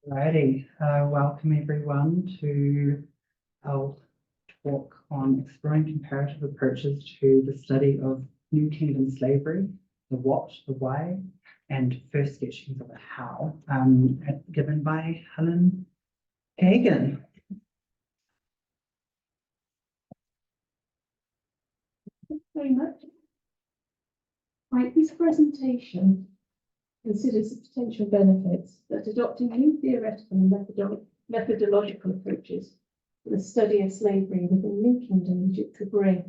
Alrighty, welcome everyone to our talk on exploring comparative approaches to the study of New Kingdom slavery, the what, the why, and first sketchings of the how, given by Helen Geoghegan. Thank you very much. Right, this presentation considers the potential benefits that adopting new theoretical and methodological approaches to the study of slavery within New Kingdom Egypt could bring.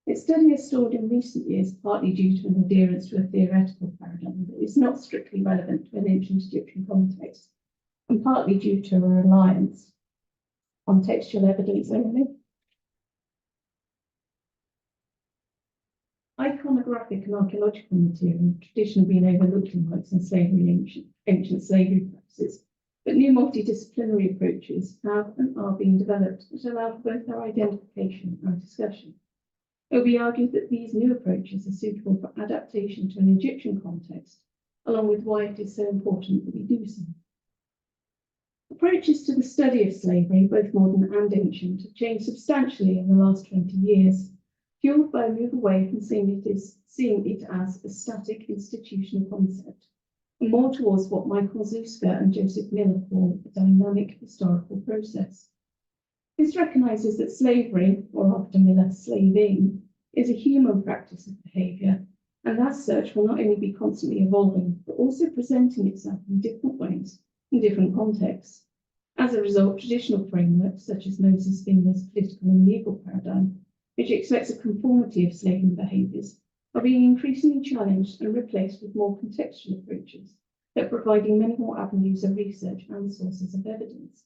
Its study has stalled in recent years, partly due to an adherence to a theoretical paradigm that is not strictly relevant to an ancient Egyptian context, and partly due to a reliance on textual evidence only. Iconographic and archaeological material have traditionally been overlooked in works on slavery and ancient slavery practices, but new multidisciplinary approaches have and are being developed that allow for both their identification and discussion. It will be argued that these new approaches are suitable for adaptation to an Egyptian context, along with why it is so important that we do so. Approaches to the study of slavery, both modern and ancient, have changed substantially in the last 20 years. Fueled by a move away from seeing it as a static institutional concept, and more towards what Michael Zuska and Joseph Miller call a dynamic historical process. This recognises that slavery, or after Miller, slaving, is a human practice of behaviour, and as such will not only be constantly evolving, but also presenting itself in different ways, in different contexts. As a result, traditional frameworks, such as Moses Finger's political and legal paradigm, which expects a conformity of slaving behaviours, are being increasingly challenged and replaced with more contextual approaches that are providing many more avenues of research and sources of evidence.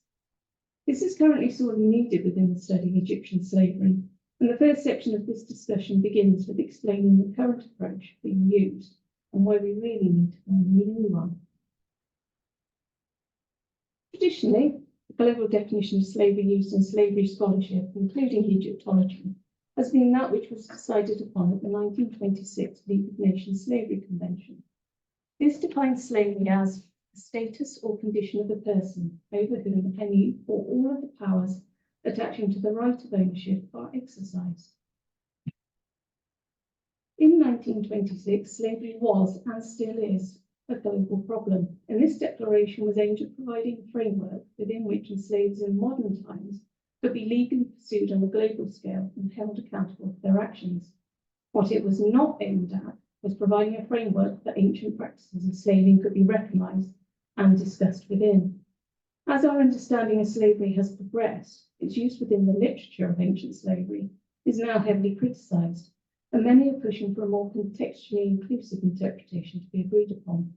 This is currently sorely needed within the study of Egyptian slavery, and the first section of this discussion begins with explaining the current approach being used and why we really need to find a new one. Traditionally, the global definition of slavery used in slavery scholarship, including Egyptology, has been that which was decided upon at the 1926 League of Nations Slavery Convention. This defines slavery as a status or condition of a person over whom any or all of the powers attaching to the right of ownership are exercised. In 1926, slavery was and still is a global problem, and this declaration was aimed at providing a framework within which enslaved in modern times could be legally pursued on a global scale and held accountable for their actions. What it was not aimed at was providing a framework that ancient practices of slaving could be recognised and discussed within. As our understanding of slavery has progressed, its use within the literature of ancient slavery is now heavily criticised, and many are pushing for a more contextually inclusive interpretation to be agreed upon.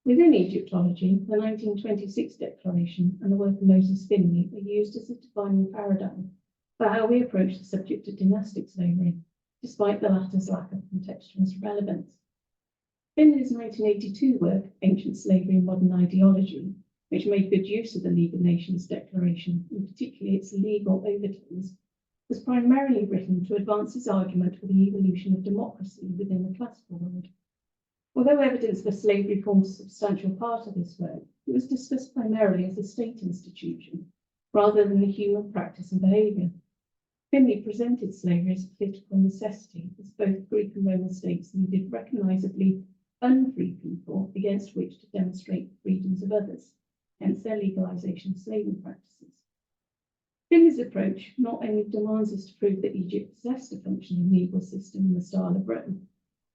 Within Egyptology, the 1926 Declaration and the work of Moses Finley are used as a defining paradigm for how we approach the subject of dynastic slavery, despite the latter's lack of contextual relevance. Finley's 1982 work, Ancient Slavery and Modern Ideology, which made good use of the League of Nations Declaration, and particularly its legal overtones, was primarily written to advance his argument for the evolution of democracy within the classical world. Although evidence for slavery forms a substantial part of this work, it was discussed primarily as a state institution, rather than a human practice and behaviour. Finley presented slavery as a political necessity, as both Greek and Roman states needed recognisably unfree people against which to demonstrate the freedoms of others, hence their legalisation of slaving practices. Finley's approach not only demands us to prove that Egypt possessed a functioning legal system in the style of Rome,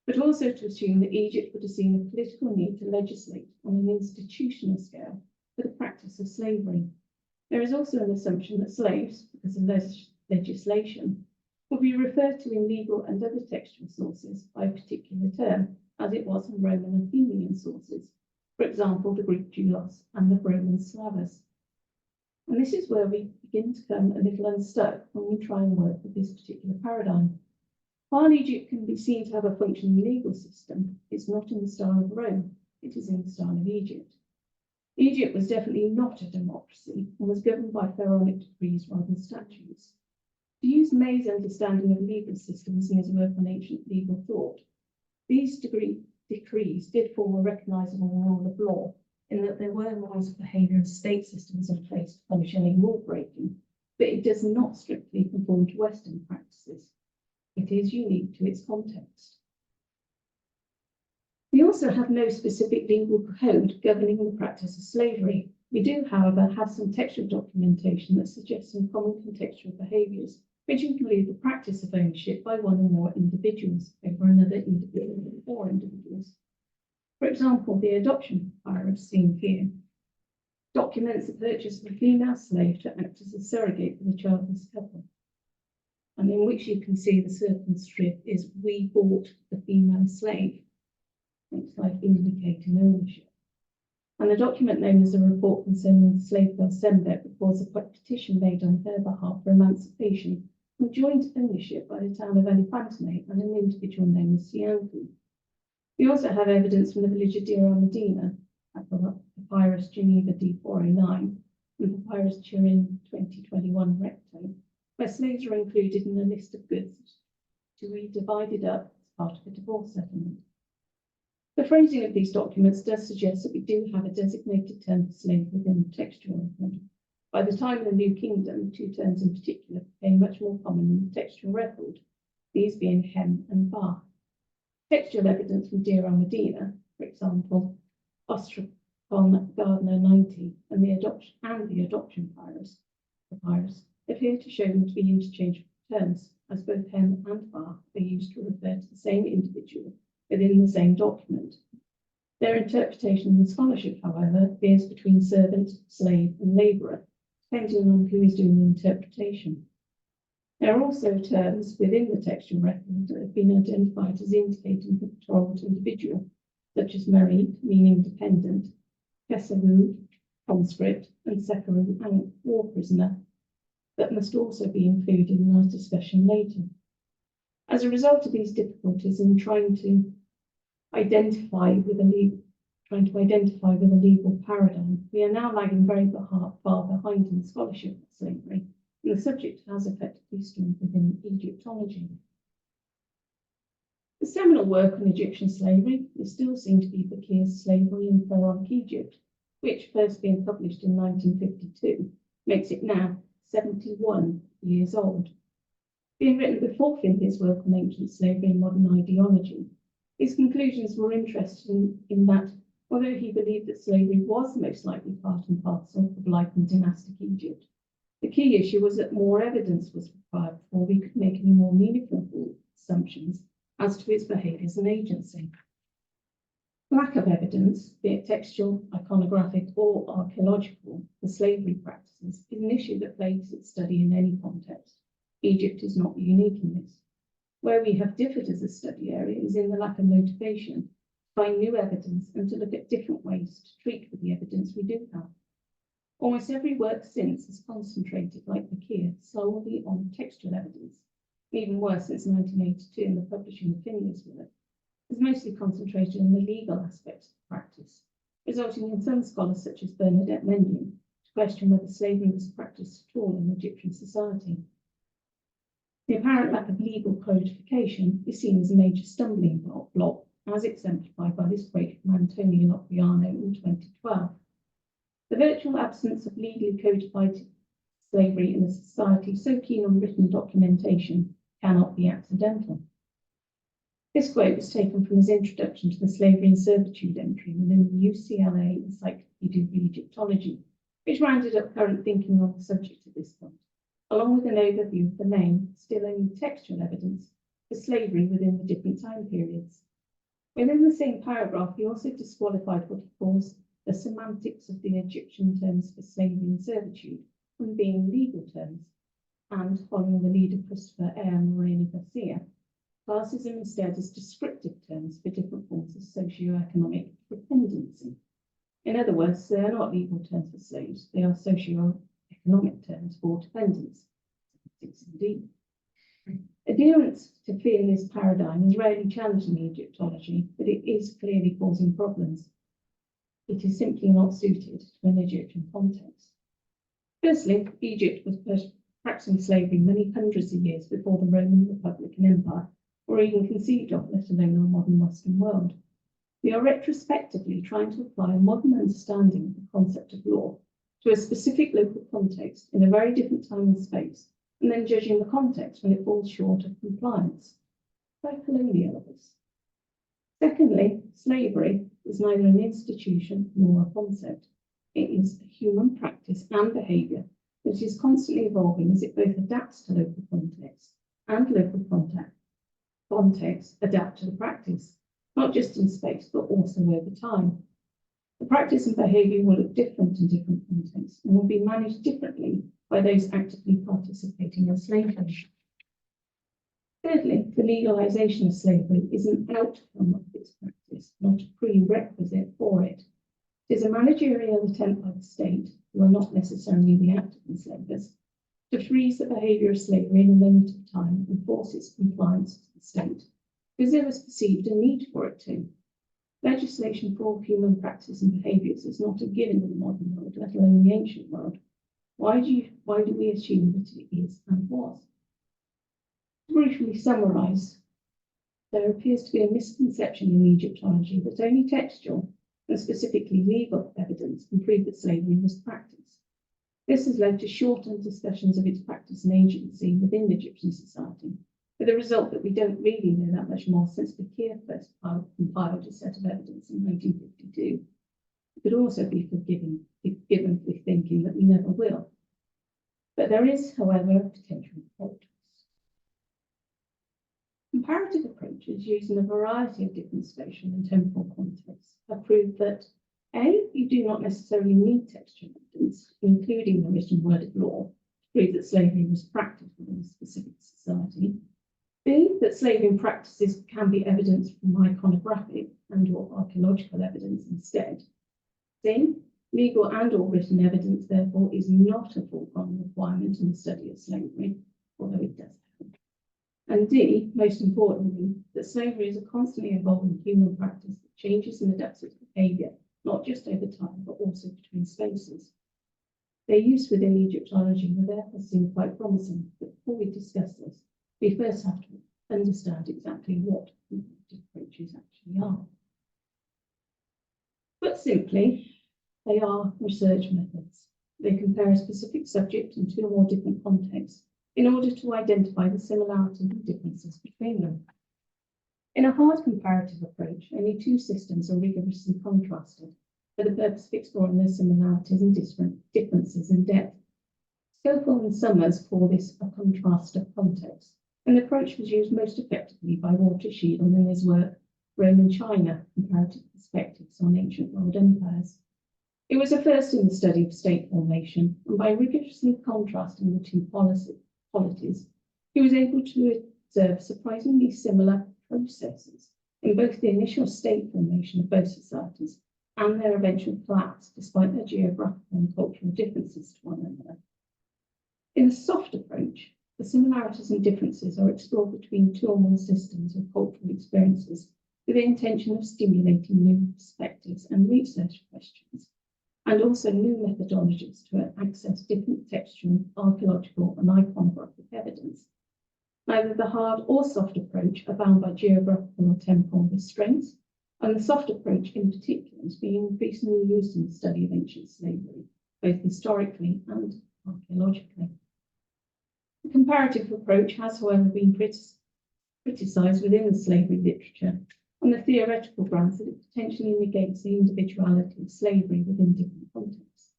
but also to assume that Egypt would have seen a political need to legislate on an institutional scale for the practice of slavery. There is also an assumption that slaves, because of legislation, will be referred to in legal and other textual sources by a particular term, as it was in Roman and Athenian sources, for example, the Greek doulos and the Roman slavos. And this is where we begin to come a little unstuck when we try and work with this particular paradigm. While Egypt can be seen to have a functioning legal system, it's not in the style of Rome, it is in the style of Egypt. Egypt was definitely not a democracy and was governed by pharaonic decrees rather than statutes. To use May's understanding of legal systems in his work on ancient legal thought, these decrees did form a recognisable rule of law, in that there were rules of behaviour and state systems in place to punish any rule breaking, but it does not strictly conform to Western practices. It is unique to its context. We also have no specific legal code governing the practice of slavery. We do, however, have some textual documentation that suggests some common contextual behaviours, which include the practice of ownership by one or more individuals over another individual or individuals. For example, the adoption papyrus seen here documents the purchase of a female slave to act as a surrogate for the childless couple, and in which you can see the circumscript is "we bought the female slave," next slide indicating ownership. And a document known as a report concerning the slave girl Sembet records a petition made on her behalf for emancipation from joint ownership by the town of Elephantine and an individual named as Sianku. We also have evidence from the village of Deir al-Medina, Papyrus Geneva D409 and Papyrus Turin 2021 Recto, where slaves are included in a list of goods to be divided up as part of a divorce settlement. The phrasing of these documents does suggest that we do have a designated term for slave within the textual record. By the time of the New Kingdom, two terms in particular became much more common in the textual record, these being hem and bar. Textual evidence from Deir al-Medina, for example, Ostracon Gardner 90 and the adoption papyrus appear to show them to be interchangeable terms, as both hem and bar are used to refer to the same individual within the same document. Their interpretation and scholarship, however, veers between servant, slave, and labourer, depending on who is doing the interpretation. There are also terms within the textual record that have been identified as indicating the controlled individual, such as Marit, meaning dependent, Kesaru, conscript, and Sekaru, and war prisoner, that must also be included in our discussion later. As a result of these difficulties in trying to identify with a legal paradigm, we are now lagging very far behind in the scholarship of slavery, and the subject has effectively stood within Egyptology. The seminal work on Egyptian slavery is still seen to be Bakir's Slavery in Pharaonic Egypt, which, first being published in 1952, makes it now 71 years old. Being written before Finley's work on ancient slavery and modern ideology, his conclusions were interesting in that, although he believed that slavery was most likely part and parcel of life in dynastic Egypt, the key issue was that more evidence was required before we could make any more meaningful assumptions as to its behaviours and agency. Lack of evidence, be it textual, iconographic, or archaeological, for slavery practices is an issue that plagues its study in any context. Egypt is not unique in this. Where we have differed as a study area is in the lack of motivation to find new evidence and to look at different ways to treat with the evidence we do have. Almost every work since has concentrated, like Bakir, solely on textual evidence. Even worse, since 1982 in the publishing of Finley's work, has mostly concentrated on the legal aspects of practice, resulting in some scholars such as Bernadette Mendian to question whether slavery was practiced at all in Egyptian society. The apparent lack of legal codification is seen as a major stumbling block, as exemplified by this quote from Antonio Lopriano in 2012. The virtual absence of legally codified slavery in a society so keen on written documentation cannot be accidental. This quote was taken from his introduction to the slavery and servitude entry within the UCLA Encyclopedia of Egyptology, which rounded up current thinking on the subject at this point, along with an overview of the main, still only textual evidence for slavery within the different time periods. Within the same paragraph, he also disqualified what he calls the semantics of the Egyptian terms for slavery and servitude from being legal terms, and, following the lead of Christopher A. Moreno Garcia, classes them instead as descriptive terms for different forms of socio-economic dependency. In other words, they are not legal terms for slaves, they are socio-economic terms for dependents. Indeed. Adherence to Finley's paradigm is rarely challenged in Egyptology, but it is clearly causing problems. It is simply not suited to an Egyptian context. Firstly, Egypt was practicing slavery many hundreds of years before the Roman Republic and Empire were even conceived of, let alone our modern Western world. We are retrospectively trying to apply a modern understanding of the concept of law to a specific local context in a very different time and space, and then judging the context when it falls short of compliance by colonialists. Secondly, slavery is neither an institution nor a concept. It is a human practice and behaviour that is constantly evolving as it both adapts to local context and local context adapt to the practice, not just in space, but also over time. The practice and behaviour will look different in different contexts and will be managed differently by those actively participating in slavery. Thirdly, the legalisation of slavery is an outcome of this practice, not a prerequisite for it. It is a managerial attempt by the state, who are not necessarily the active enslavers, to freeze the behaviour of slavery in a limited time and force its compliance to the state, because there was perceived a need for it to. Legislation for all human practices and behaviours is not a given in the modern world, let alone the ancient world. Why do we assume that it is and was? To briefly summarise, there appears to be a misconception in Egyptology that only textual, and specifically legal evidence, can prove that slavery was practiced. This has led to shortened discussions of its practice and agency within Egyptian society, with the result that we don't really know that much more since Bakir first compiled a set of evidence in 1952. It could also be forgiven for thinking that we never will. But there is, however, a potential plot twist. Comparative approaches used in a variety of different spatial and temporal contexts have proved that A, you do not necessarily need textual evidence, including the written word of law, to prove that slavery was practiced within a specific society. B, that slaving practices can be evidenced from iconographic and or archaeological evidence instead. C, legal and or written evidence, therefore, is not a foregone requirement in the study of slavery, although it does happen. And D, most importantly, that slavery is a constantly evolving human practice that changes and adapts its behaviour, not just over time, but also between spaces. Their use within Egyptology will therefore seem quite promising, but before we discuss this, we first have to understand exactly what comparative approaches actually are. Put simply, they are research methods. They compare a specific subject in two or more different contexts in order to identify the similarities and differences between them. In a hard comparative approach, only two systems are rigorously contrasted for the purpose of exploring their similarities and differences in depth. Scoville and Summers call this a contrast of context, and the approach was used most effectively by Walter Shield in his work Rome and China, Comparative Perspectives on Ancient World Empires. It was a first in the study of state formation, and by rigorously contrasting the two polities, he was able to observe surprisingly similar processes in both the initial state formation of both societies and their eventual collapse, despite their geographical and cultural differences to one another. In the soft approach, the similarities and differences are explored between two or more systems of cultural experiences with the intention of stimulating new perspectives and research questions, and also new methodologies to access different textual, archaeological, and iconographic evidence. Neither the hard or soft approach are bound by geographical or temporal restraints, and the soft approach in particular is being increasingly used in the study of ancient slavery, both historically and archaeologically. The comparative approach has, however, been criticised within the slavery literature on the theoretical grounds that it potentially negates the individuality of slavery within different contexts.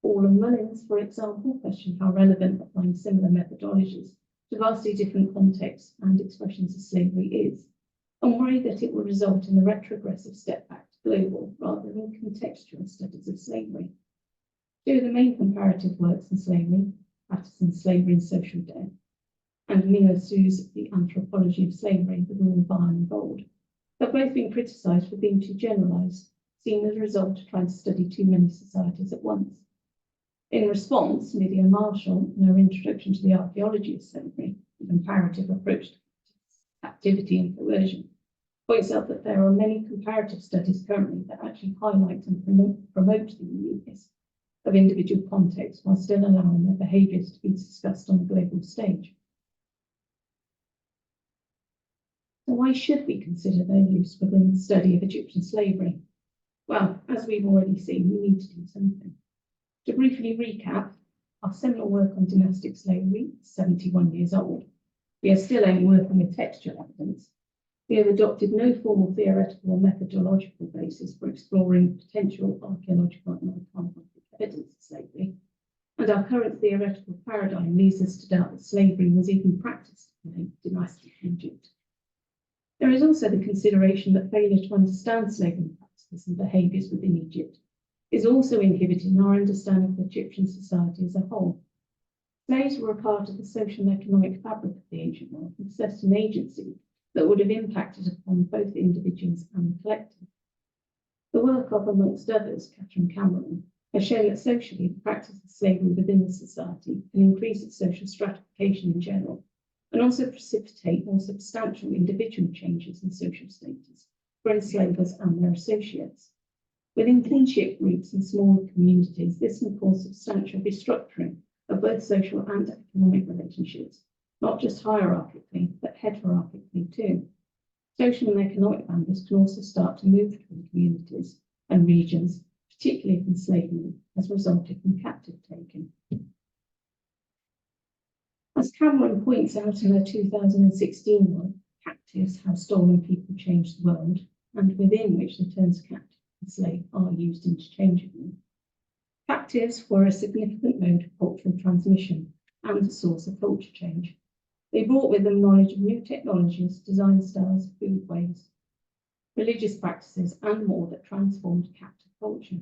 Hall and Mullins, for example, question how relevant applying similar methodologies to vastly different contexts and expressions of slavery is, and worry that it will result in a retrogressive step back to global rather than contextual studies of slavery. Two of the main comparative works on slavery, Patterson's Slavery and Social Death, and Mila Sue's The Anthropology of Slavery, with William Barn and Gold, have both been criticised for being too generalised, seen as a result of trying to study too many societies at once. In response, Lydia Marshall, in her Introduction to the Archaeology of Slavery, a comparative approach to captivity and coercion, points out that there are many comparative studies currently that actually highlight and promote the uniqueness of individual contexts while still allowing their behaviours to be discussed on a global stage. So why should we consider their use within the study of Egyptian slavery? Well, as we've already seen, we need to do something. To briefly recap, our seminal work on dynastic slavery is 71 years old. We are still only working with textual evidence. We have adopted no formal theoretical or methodological basis for exploring potential archaeological and iconographic evidence of slavery, and our current theoretical paradigm leads us to doubt that slavery was even practiced in dynastic Egypt. There is also the consideration that failure to understand slavery practices and behaviours within Egypt is also inhibiting our understanding of Egyptian society as a whole. Slaves were a part of the social and economic fabric of the ancient world and possessed an agency that would have impacted upon both individuals and the collective. The work of, amongst others, Catherine Cameron, has shown that socially the practice of slavery within the society can increase its social stratification in general, and also precipitate more substantial individual changes in social status for enslavers and their associates. Within kinship groups and smaller communities, this can cause substantial restructuring of both social and economic relationships, not just hierarchically, but heterarchically too. Social and economic boundaries can also start to move between communities and regions, particularly if enslavement has resulted from captive taking. As Cameron points out in her 2016 work, Captives: How Stolen People Change the World, and within which the terms captive and slave are used interchangeably. Captives were a significant mode of cultural transmission and a source of culture change. They brought with them knowledge of new technologies, design styles, food ways, religious practices, and more that transformed captive culture.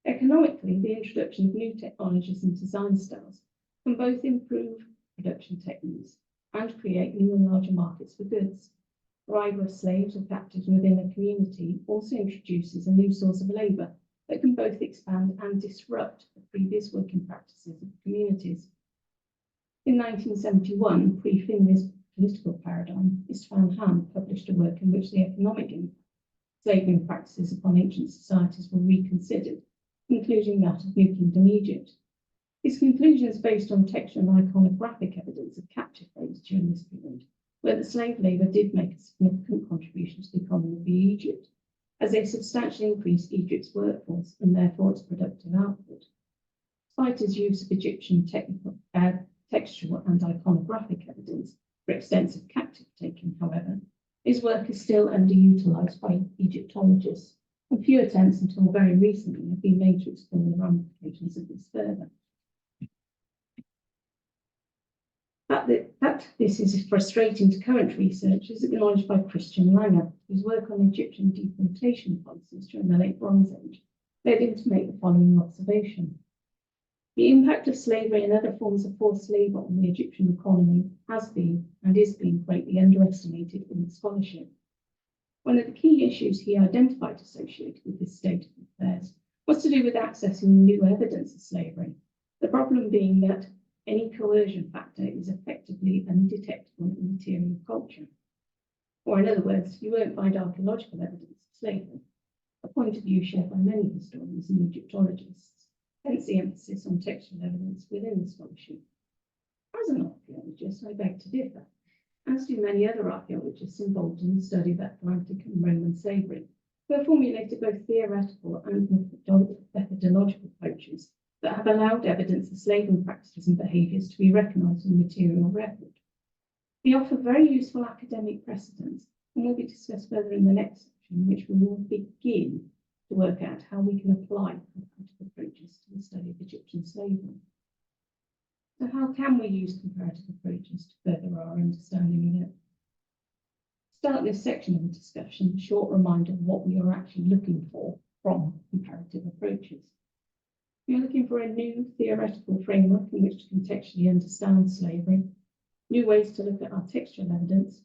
Economically, the introduction of new technologies and design styles can both improve production techniques and create new and larger markets for goods. Arrival of slaves or captives within a community also introduces a new source of labour that can both expand and disrupt the previous working practices of communities. In 1971, pre-Finley's political paradigm, Isfahan Han published a work in which the economic impact of slavery practices upon ancient societies were reconsidered, including that of New Kingdom Egypt. His conclusions based on textual and iconographic evidence of captive rates during this period, where the slave labour did make a significant contribution to the economy of Egypt, as they substantially increased Egypt's workforce and therefore its productive output. Despite his use of Egyptian textual and iconographic evidence for extensive captive taking, however, his work is still underutilised by Egyptologists, and few attempts until very recently have been made to explore the ramifications of this further. That this is frustrating to current research is acknowledged by Christian Langer, whose work on Egyptian deportation policies during the Late Bronze Age led him to make the following observation. The impact of slavery and other forms of forced labour on the Egyptian economy has been and is being greatly underestimated in the scholarship. One of the key issues he identified associated with this state of affairs was to do with accessing new evidence of slavery, the problem being that any coercion factor is effectively undetectable in material culture. Or in other words, you won't find archaeological evidence of slavery, a point of view shared by many historians and Egyptologists, hence the emphasis on textual evidence within the scholarship. As an archaeologist, I beg to differ, as do many other archaeologists involved in the study of Atlantic and Roman slavery, who have formulated both theoretical and methodological approaches that have allowed evidence of slavery practices and behaviours to be recognised in material record. We offer very useful academic precedents and will be discussed further in the next section, in which we will begin to work out how we can apply comparative approaches to the study of Egyptian slavery. So how can we use comparative approaches to further our understanding of it? To start this section of the discussion, a short reminder of what we are actually looking for from comparative approaches. We are looking for a new theoretical framework in which to contextually understand slavery, new ways to look at our textual evidence,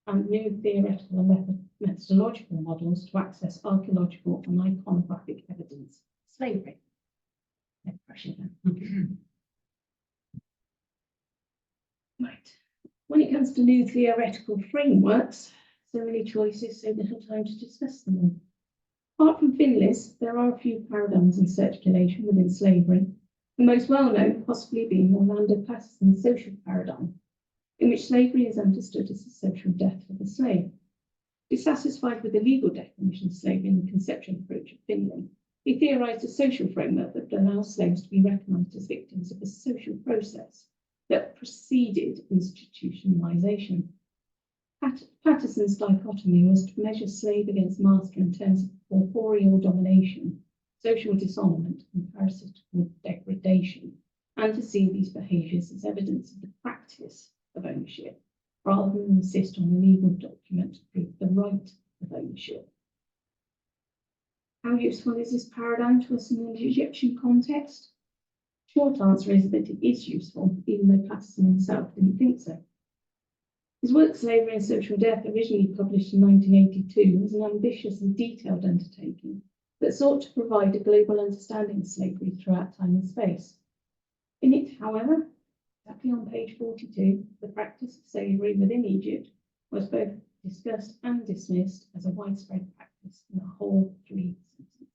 and new theoretical and methodological models to access archaeological and iconographic evidence of slavery. No pressure then. Right. When it comes to new theoretical frameworks, so many choices, so little time to discuss them all. Apart from Finlay's, there are a few paradigms in circulation within slavery, the most well-known possibly being Orlando Patterson's social paradigm. in which slavery is understood as the social death of the slave. Dissatisfied with the legal definition of slavery in the conceptual approach of Finlay, he theorised a social framework that would allow slaves to be recognised as victims of a social process that preceded institutionalisation. Patterson's dichotomy was to measure slave against master in terms of corporeal domination, social dishonourment, and parasitical degradation, and to see these behaviours as evidence of the practice of ownership, rather than insist on a legal document to prove the right of ownership. How useful is this paradigm to us in an Egyptian context? Short answer is that it is useful, even though Patterson himself didn't think so. His work, Slavery and Social Death, originally published in 1982, was an ambitious and detailed undertaking that sought to provide a global understanding of slavery throughout time and space. In it, however, exactly on page 42, the practice of slavery within Egypt was both discussed and dismissed as a widespread practice in the whole 3 sentences.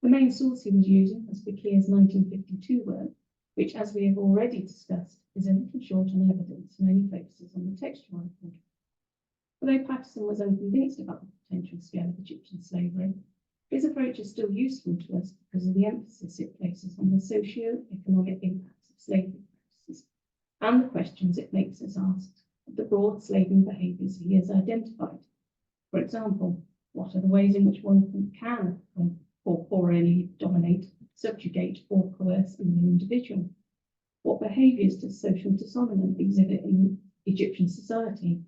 The main source he was using was Fakir's 1952 work, which, as we have already discussed, is a little short on evidence and only focuses on the textual record. Although Patterson was unconvinced about the potential scale of Egyptian slavery, his approach is still useful to us because of the emphasis it places on the socio-economic impacts of slavery practices and the questions it makes us ask of the broad slaving behaviours he has identified. For example, what are the ways in which one can corporeally dominate, subjugate, or coerce an individual? What behaviours does social dishonourment exhibit in Egyptian society?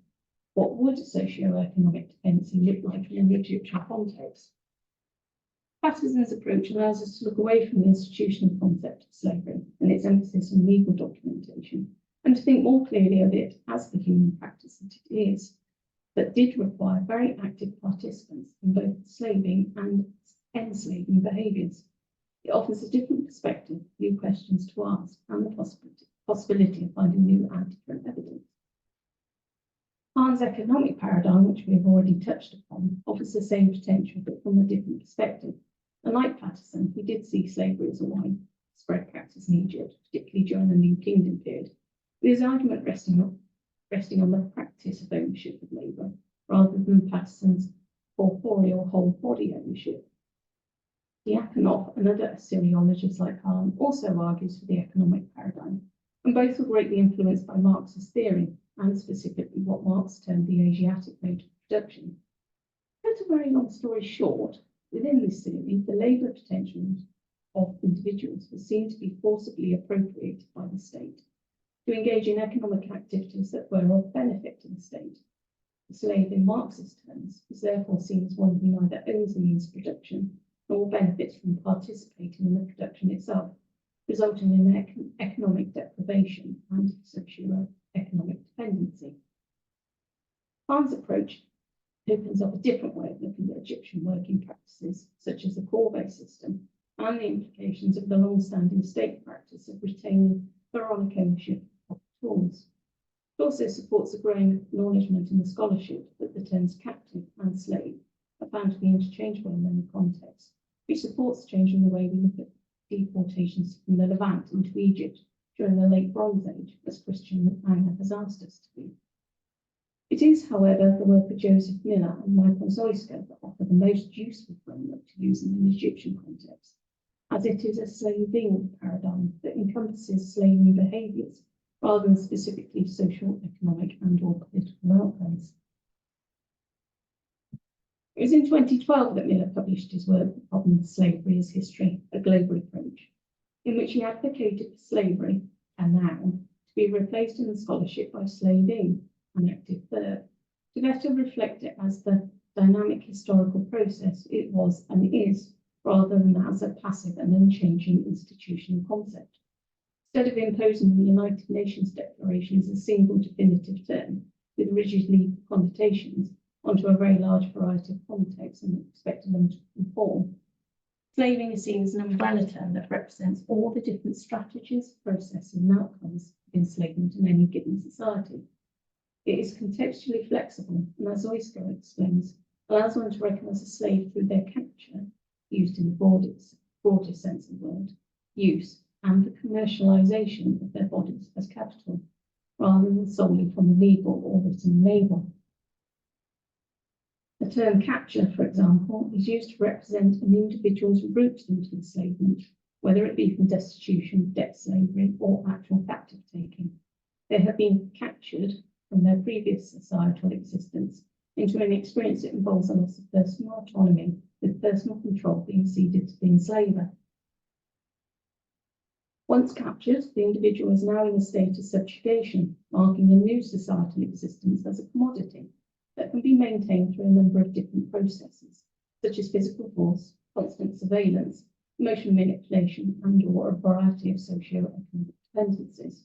What would socio-economic dependency look like in an Egyptian context? Patterson's approach allows us to look away from the institutional concept of slavery and its emphasis on legal documentation, and to think more clearly of it as the human practice that it is, that did require very active participants in both slaving and enslaving behaviours. It offers a different perspective, new questions to ask, and the possibility of finding new and different evidence. Hahn's economic paradigm, which we have already touched upon, offers the same potential but from a different perspective. And like Patterson, he did see slavery as a widespread practice in Egypt, particularly during the New Kingdom period, with his argument resting on the practice of ownership of labour, rather than Patterson's corporeal whole body ownership. Diakonoff and other Assyriologists like Hahn also argues for the economic paradigm, and both were greatly influenced by Marxist theory, and specifically what Marx termed the Asiatic mode of production. To cut a very long story short, within this theory, the labour potentials of individuals were seen to be forcibly appropriated by the state to engage in economic activities that were of benefit to the state. The slave, in Marxist terms, is therefore seen as one who neither owns the means of production nor benefits from participating in the production itself, resulting in economic deprivation and socio-economic dependency. Hahn's approach opens up a different way of looking at Egyptian working practices, such as the corvée system, and the implications of the long-standing state practice of retaining pharaonic ownership of tools. It also supports a growing acknowledgement in the scholarship that the terms captive and slave are found to be interchangeable in many contexts, which supports changing the way we look at deportations from the Levant into Egypt during the Late Bronze Age, as Christian Anna has asked us to do. It is, however, the work of Joseph Miller and Michael Zoyska that offer the most useful framework to use in an Egyptian context, as it is a slaving paradigm that encompasses slaving behaviours rather than specifically social, economic, and/or political outcomes. It was in 2012 that Miller published his work, The Problem of Slavery as History, a Global Approach, in which he advocated for slavery, a noun, to be replaced in the scholarship by slaving, an active verb, to better reflect it as the dynamic historical process it was and is, rather than as a passive and unchanging institutional concept. Instead of imposing the United Nations Declaration as a single definitive term with rigid legal connotations onto a very large variety of contexts and expecting them to conform, slaving is seen as an umbrella term that represents all the different strategies, processes, and outcomes of enslavement in any given society. It is contextually flexible, and as Zoyska explains, allows one to recognise a slave through their capture, used in the broadest sense of the word, use, and the commercialisation of their bodies as capital, rather than solely from a legal or written label. The term capture, for example, is used to represent an individual's route into enslavement, whether it be from destitution, debt slavery, or actual captive taking. They have been captured from their previous societal existence into an experience that involves a loss of personal autonomy, with personal control being ceded to the enslaver. Once captured, the individual is now in a state of subjugation, marking a new societal existence as a commodity that can be maintained through a number of different processes, such as physical force, constant surveillance, emotional manipulation, and/or a variety of socio-economic dependencies.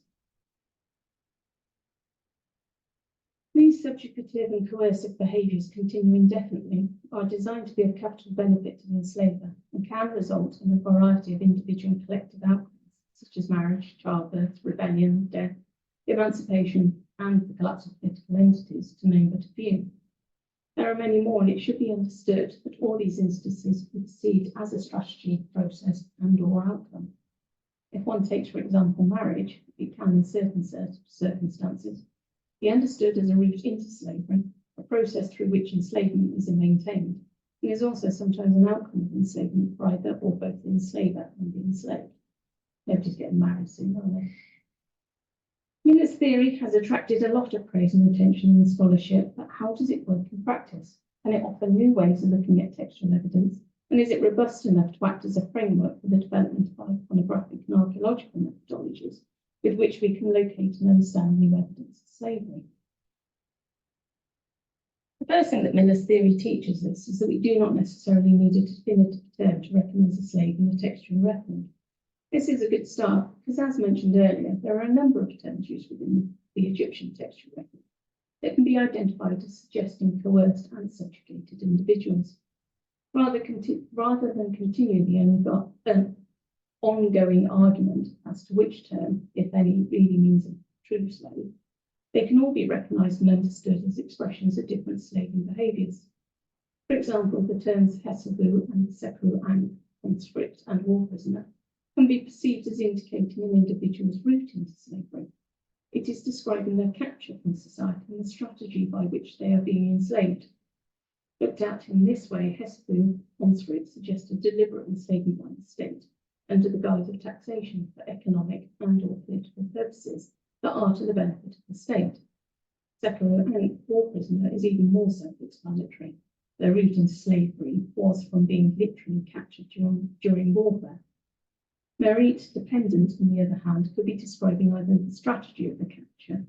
These subjugative and coercive behaviours continue indefinitely are designed to be of capital benefit to the enslaver and can result in a variety of individual and collective outcomes, such as marriage, childbirth, rebellion, death, emancipation, and the collapse of political entities, to name but a few. There are many more, and it should be understood that all these instances are perceived as a strategy, process, and/or outcome. If one takes, for example, marriage, it can, in certain circumstances, be understood as a route into slavery, a process through which enslavement is maintained, and is also sometimes an outcome of enslavement for either or both the enslaver and the enslaved. Nobody's getting married soon, are they? Miller's theory has attracted a lot of praise and attention in scholarship, but how does it work in practice? Can it offer new ways of looking at textual evidence? And is it robust enough to act as a framework for the development of iconographic and archaeological methodologies with which we can locate and understand new evidence of slavery? The first thing that Miller's theory teaches us is that we do not necessarily need a definitive term to recognise a slave in a textual record. This is a good start because, as mentioned earlier, there are a number of terms used within the Egyptian textual record that can be identified as suggesting coerced and subjugated individuals. Rather than continue the ongoing argument as to which term, if any, really means a true slave, they can all be recognised and understood as expressions of different slaving behaviours. For example, the terms hesabu and sekru and conscript and war prisoner can be perceived as indicating an individual's route into slavery. It is describing their capture from society and the strategy by which they are being enslaved. Looked at in this way, hesabu conscript suggests a deliberate enslavement by the state under the guise of taxation for economic and/or political purposes that are to the benefit of the state. Sekru and war prisoner is even more self-explanatory. Their route into slavery was from being literally captured during warfare. Merit dependent, on the other hand, could be describing either the strategy of the capture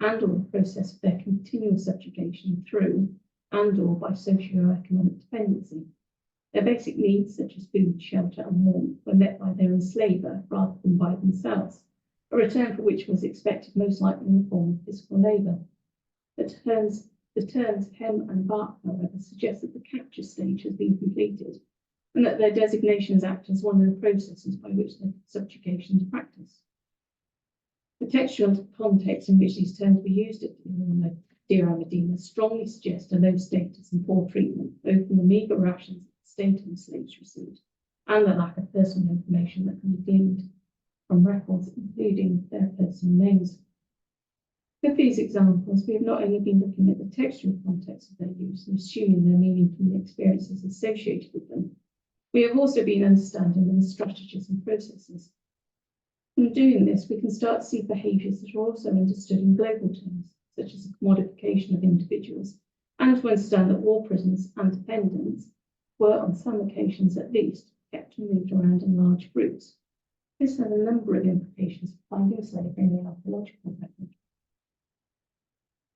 and/or the process of their continual subjugation through and/or by socio-economic dependency. Their basic needs, such as food, shelter, and warmth, were met by their enslaver rather than by themselves, a return for which was expected most likely in the form of physical labour. The terms hem and bark, however, suggest that the capture stage has been completed and that their designations act as one of the processes by which the subjugation is practiced. The textual context in which these terms were used at Deir al-Medina strongly suggest a low status and poor treatment, both in the meagre rations that the state and the slaves received, and the lack of personal information that can be gleaned from records, including their personal names. With these examples, we have not only been looking at the textual context of their use and assuming their meaning from the experiences associated with them, we have also been understanding the strategies and processes. In doing this, we can start to see behaviours that are also understood in global terms, such as the commodification of individuals, and to understand that war prisoners and dependents were, on some occasions at least, kept and moved around in large groups. This had a number of implications for finding slavery in the archaeological record.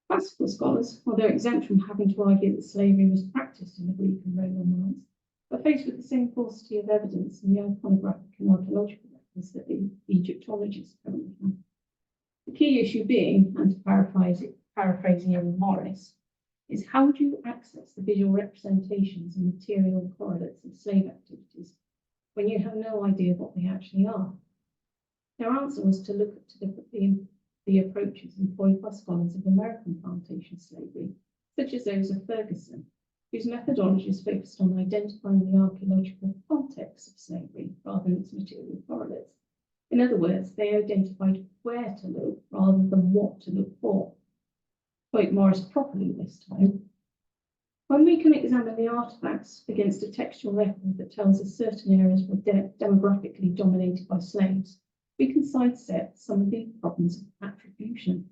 Classical scholars, although exempt from having to argue that slavery was practiced in the Greek and Roman worlds, are faced with the same paucity of evidence in the iconographic and archaeological records that the Egyptologists currently have. The key issue being, and to paraphrasing Ian Morris, is how do you access the visual representations and material correlates of slave activities when you have no idea what they actually are? Their answer was to look at the approaches employed by scholars of American plantation slavery, such as those of Ferguson, whose methodologies focused on identifying the archaeological context of slavery rather than its material correlates. In other words, they identified where to look rather than what to look for. Quote Morris properly this time. When we can examine the artefacts against a textual record that tells us certain areas were demographically dominated by slaves, we can sidestep some of the problems of attribution.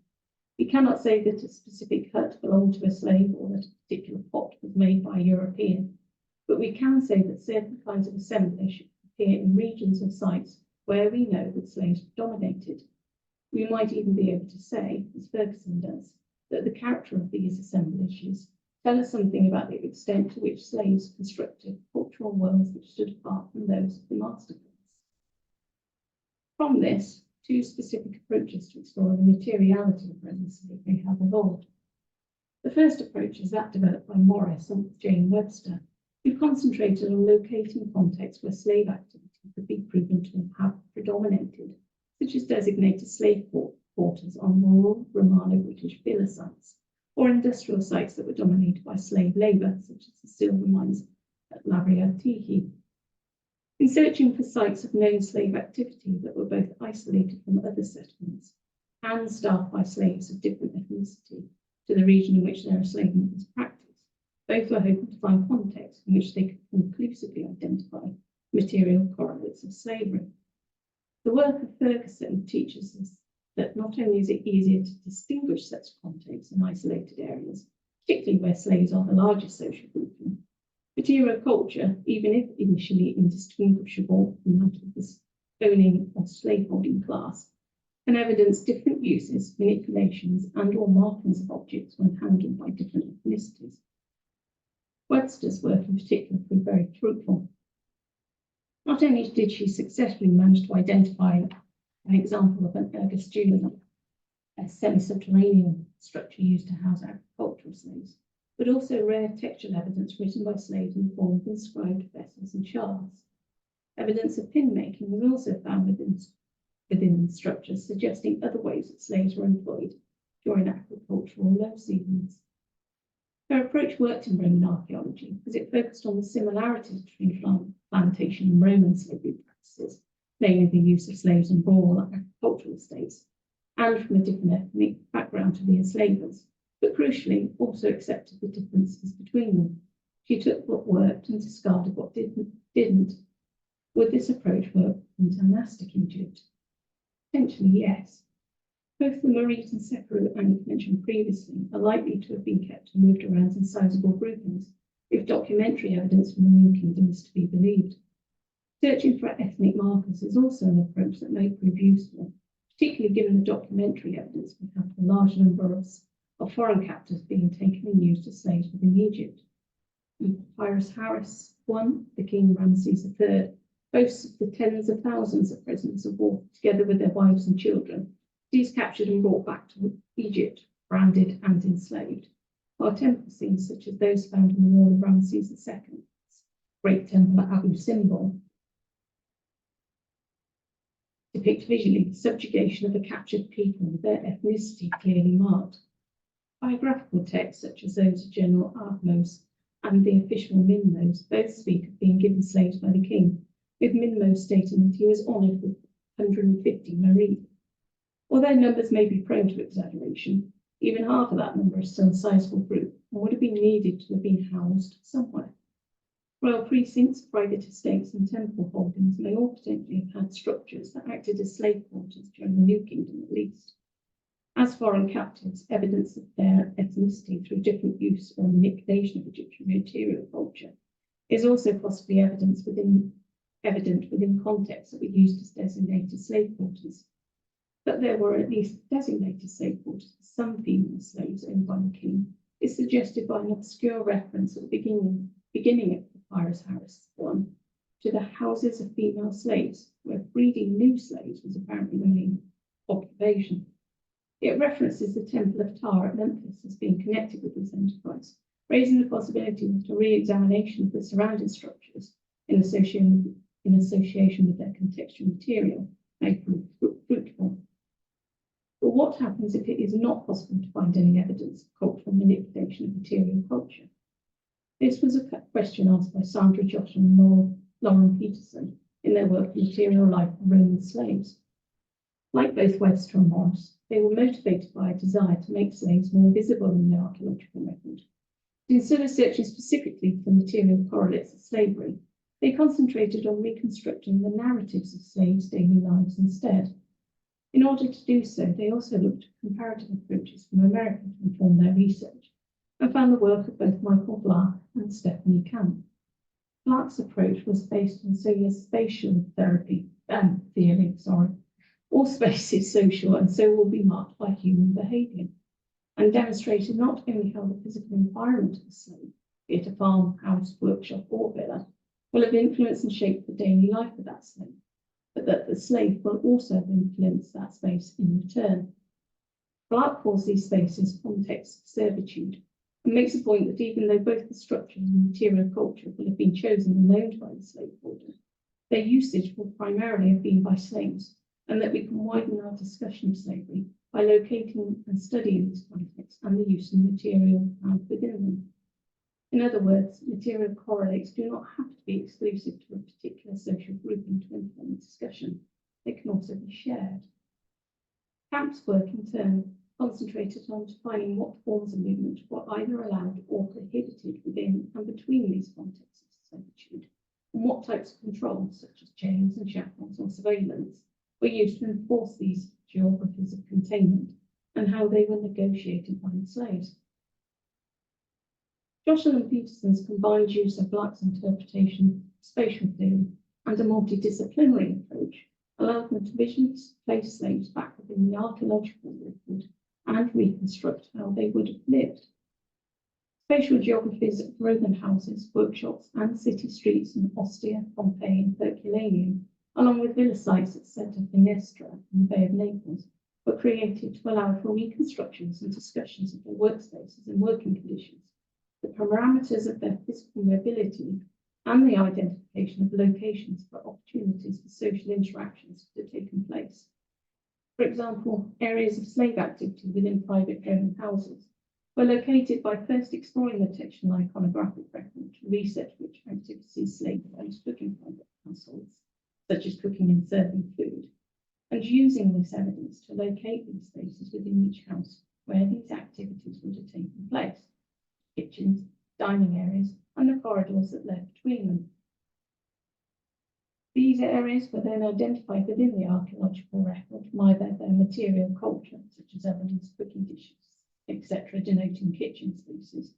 We cannot say that a specific hut belonged to a slave or that a particular pot was made by a European, but we can say that certain kinds of assemblage appear in regions or sites where we know that slaves dominated. We might even be able to say, as Ferguson does, that the character of these assemblages tell us something about the extent to which slaves constructed cultural worlds which stood apart from those of the master class. From this, two specific approaches to explore the materiality of present slavery have evolved. The first approach is that developed by Morris and Jane Webster, who concentrated on locating contexts where slave activity could be proven to have predominated, such as designated slave quarters on rural Romano-British villa sites, or industrial sites that were dominated by slave labour, such as the silver mines at Labriatihi. In searching for sites of known slave activity that were both isolated from other settlements and staffed by slaves of different ethnicity to the region in which their enslavement was practiced, both were hoping to find contexts in which they could conclusively identify material correlates of slavery. The work of Ferguson teaches us that not only is it easier to distinguish such contexts in isolated areas, particularly where slaves are the largest social group, material culture, even if initially indistinguishable from that of the owning or slaveholding class, can evidence different uses, manipulations, and or markings of objects when handled by different ethnicities. Webster's work in particular proved very fruitful. Not only did she successfully manage to identify an example of an ergastulan, a semi-subterranean structure used to house agricultural slaves, but also rare textual evidence written by slaves in the form of inscribed vessels and shards. Evidence of pin making was also found within the structures, suggesting other ways that slaves were employed during agricultural low seasons. Her approach worked in Roman archaeology because it focused on the similarities between plantation and Roman slavery practices, namely the use of slaves in rural agricultural estates, and from a different ethnic background to the enslavers, but crucially also accepted the differences between them. She took what worked and discarded what didn't. Would this approach work in dynastic Egypt? Potentially, yes. Both the Marit and Seperu Ankh mentioned previously are likely to have been kept and moved around in sizable groupings, if documentary evidence from the New Kingdom is to be believed. Searching for ethnic markers is also an approach that may prove useful, particularly given the documentary evidence we have of a large number of foreign captives being taken and used as slaves within Egypt. Papyrus Harris I, the King Ramses III, boasts of the tens of thousands of prisoners of war, together with their wives and children, these captured and brought back to Egypt, branded and enslaved, while temple scenes such as those found in the wall of Ramses II's great temple at Abu Simbel depict visually the subjugation of a captured people with their ethnicity clearly marked. Biographical texts such as those of General Ahmose and the official Minmos both speak of being given slaves by the king, with Minmos stating that he was honoured with 150 Marie. Although numbers may be prone to exaggeration, even half of that number is still a sizable group and would have been needed to have been housed somewhere. Royal precincts, private estates, and temple holdings may all potentially have had structures that acted as slave quarters during the New Kingdom at least. As foreign captives, evidence of their ethnicity through different use or manipulation of Egyptian material culture is also possibly evident within contexts that were used as designated slave quarters. That there were at least designated slave quarters for some female slaves owned by the king is suggested by an obscure reference at the beginning of Papyrus Harris I to the houses of female slaves, where breeding new slaves was apparently the main occupation. It references the Temple of Ptah at Memphis as being connected with this enterprise, raising the possibility that a re-examination of the surrounding structures in association with their contextual material may prove fruitful. But what happens if it is not possible to find any evidence of cultural manipulation of material culture? This was a question asked by Sandra Josh and Lauren Peterson in their work Material Life of Roman Slaves, Like both Webster and Morris, they were motivated by a desire to make slaves more visible in the archaeological record. Instead of searching specifically for material correlates of slavery, they concentrated on reconstructing the narratives of slaves' daily lives instead. In order to do so, they also looked at comparative approaches from America to inform their research, and found the work of both Michael Black and Stephanie Camp. Black's approach was based on spatial theory. All space is social and so will be marked by human behaviour, and demonstrated not only how the physical environment of the slave, be it a farm, house, workshop or villa, will have influenced and shaped the daily life of that slave, but that the slave will also have influenced that space in return. Black calls these spaces contexts of servitude, and makes the point that even though both the structures and material culture will have been chosen and known by the slaveholder, their usage will primarily have been by slaves, and that we can widen our discussion of slavery by locating and studying these contexts and the use of material found within them. In other words, material correlates do not have to be exclusive to a particular social grouping to inform the discussion. They can also be shared. Camp's work, in turn, concentrated on defining what forms of movement were either allowed or prohibited within and between these contexts of servitude, and what types of control, such as chains and shackles or surveillance, were used to enforce these geographies of containment, and how they were negotiated by the slaves. Joshua and Peterson's combined use of Black's interpretation of spatial theory and a multi-disciplinary approach allowed them to visually place slaves back within the archaeological record and reconstruct how they would have lived. Spatial geographies of Roman houses, workshops, and city streets in Ostia, Pompeii, and Herculaneum, along with villa sites at Santa Finestra in the Bay of Naples, were created to allow for reconstructions and discussions of their workspaces and working conditions, the parameters of their physical mobility, and the identification of locations for opportunities for social interactions that had taken place. For example, areas of slave activity within private German houses were located by first exploring the textual iconographic record to research which activities slave owners took in private households, such as cooking and serving food, and using this evidence to locate these spaces within each house where these activities would have taken place: kitchens, dining areas, and the corridors that led between them. These areas were then identified within the archaeological record from either their material culture, such as ovens, cooking dishes, etc., denoting kitchen spaces,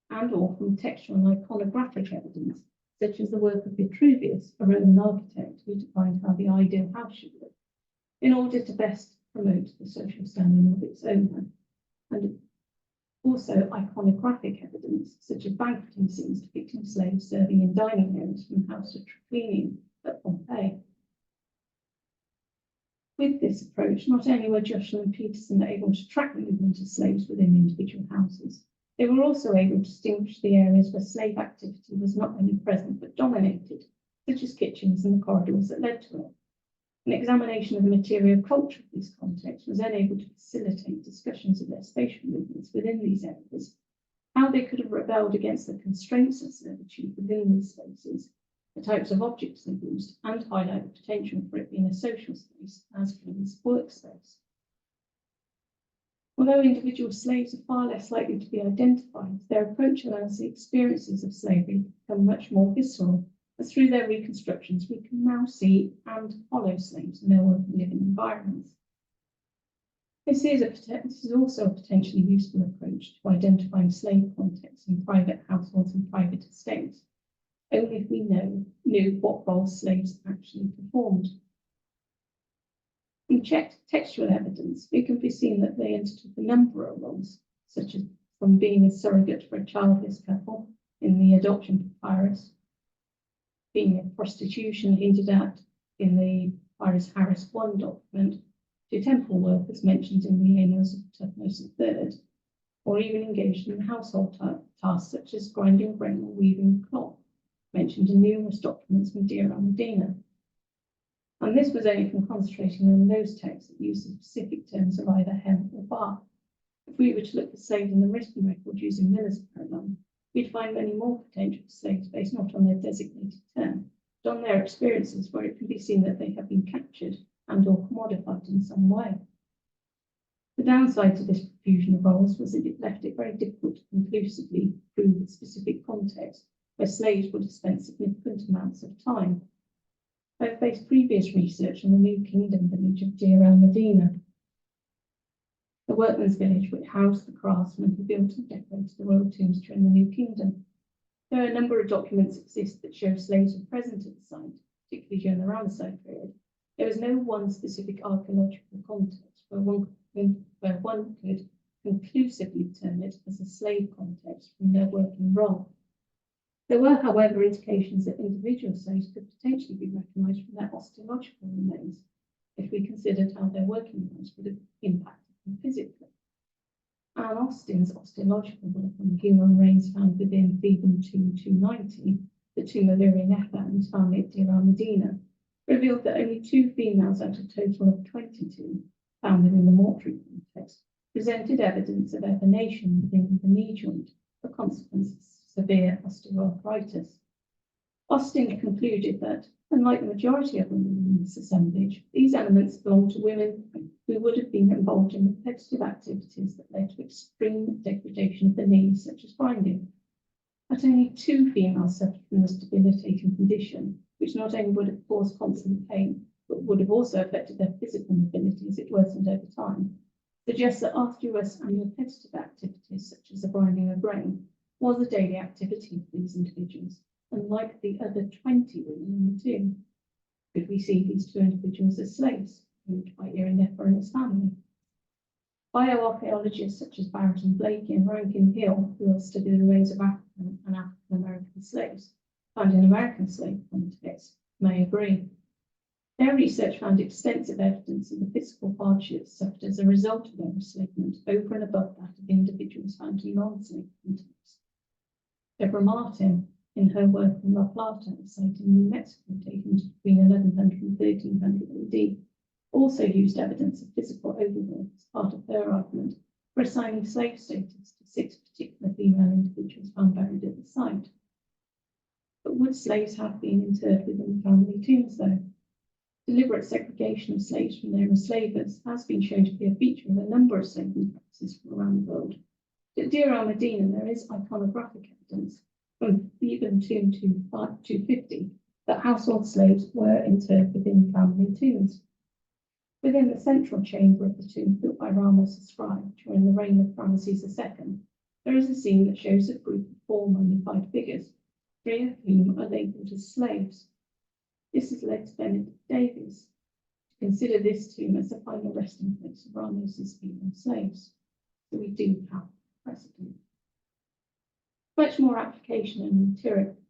and or from textual and iconographic evidence, such as the work of Vitruvius, a Roman architect who defined how the ideal house should look, in order to best promote the social standing of its owner, and also iconographic evidence, such as banqueting scenes depicting slaves serving in dining areas from the House of Triclinium at Pompeii. With this approach, not only were Joshua and Peterson able to track the movement of slaves within individual houses, they were also able to distinguish the areas where slave activity was not only present but dominated, such as kitchens and the corridors that led to it. An examination of the material culture of these contexts was then able to facilitate discussions of their spatial movements within these areas, how they could have rebelled against the constraints of servitude within these spaces, the types of objects they used, and highlight the potential for it being a social space as well as workspace. Although individual slaves are far less likely to be identified, their approach allows the experiences of slavery to become much more visceral, as through their reconstructions we can now see and follow slaves in their work and living environments. This is also a potentially useful approach to identifying slave contexts in private households and private estates, only if we knew what roles slaves actually performed. In textual evidence, it can be seen that they undertook a number of roles, such as from being a surrogate for a childless couple in the adoption papyrus, being a prostitution hinted at in the Papyrus Harris I document, to temple work as mentioned in the Annals of Tutmosis III, or even engaged in household tasks such as grinding grain or weaving cloth, mentioned in numerous documents from Deir al-Medina. And this was only from concentrating on those texts that use the specific terms of either hem or bar. If we were to look at slaves in the written record using Miller's paradigm, we'd find many more potential slaves based not on their designated term, but on their experiences, where it can be seen that they have been captured and or commodified in some way. The downside to this profusion of roles was that it left it very difficult to conclusively prove a specific context where slaves would have spent significant amounts of time. I've based previous research on the New Kingdom village of Deir el-Medina, the workman's village which housed the craftsmen who built and decorated the royal tombs during the New Kingdom. Though a number of documents exist that show slaves were present at the site, particularly during the Ramesside period, there is no one specific archaeological context where one could conclusively term it as a slave context from their working role. There were, however, indications that individual slaves could potentially be recognised from their osteological remains, if we considered how their working lives would have impacted them physically. Anne Austen's osteological work on the human remains found within Theban tomb 290, the tomb of Irinetha and his family at Deir el-Medina, revealed that only 2 females out of a total of 22 found within the mortuary context presented evidence of evernation within the knee joint, a consequence of severe osteoarthritis. Austen concluded that, unlike the majority of women in this assemblage, these elements belonged to women who would have been involved in repetitive activities that led to extreme degradation of the knees, such as grinding. That only 2 females suffered from this debilitating condition, which not only would have caused constant pain, but would have also affected their physical mobility as it worsened over time, suggests that arduous and repetitive activities, such as the grinding of grain, was a daily activity for these individuals, unlike the other 20 women in the tomb. Could we see these 2 individuals as slaves, owned by Irinetha and his family? Bioarchaeologists such as Barrett and Blakey and Rankin Hill, who have studied the remains of African and African-American slaves found in American slave contexts, may agree. Their research found extensive evidence of the physical hardships suffered as a result of their enslavement over and above that of individuals found in non-slave contexts. Deborah Martin, in her work on La Plata, a site in New Mexico dating between 1100 and 1300 AD, also used evidence of physical overwork as part of her argument for assigning slave status to 6 particular female individuals found buried at the site. But would slaves have been interred within family tombs, though? Deliberate segregation of slaves from their enslavers has been shown to be a feature of a number of slavery practices from around the world. At Deir el-Medina, there is iconographic evidence from Theban tomb 250 that household slaves were interred within family tombs. Within the central chamber of the tomb built by Ramesses scribe during the reign of Ramesses II, there is a scene that shows a group of 4 mummified figures, 3 of whom are labelled as slaves. This has led to Benedict Davies to consider this tomb as the final resting place of Ramesses' female slaves. So we do have precedent. Much more application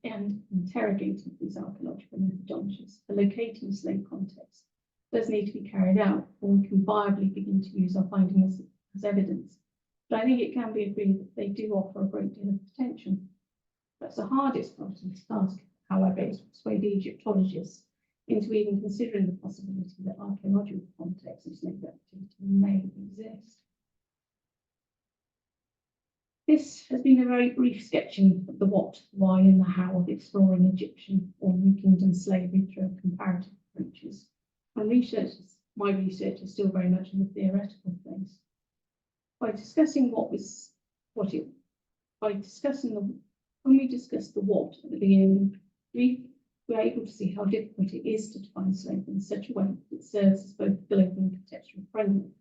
and interrogating of these archaeological methodologies for locating slave contexts does need to be carried out before we can viably begin to use our findings as evidence. But I think it can be agreed that they do offer a great deal of potential. Perhaps the hardest part of this task, however, is to persuade Egyptologists into even considering the possibility that archaeological contexts of slave activity may exist. This has been a very brief sketching of the what, why, and the how of exploring Egyptian or New Kingdom slavery through comparative approaches. And my research is still very much in the theoretical phase. When we discuss the what at the beginning, we are able to see how difficult it is to define slavery in such a way that it serves as both a global and contextual framework,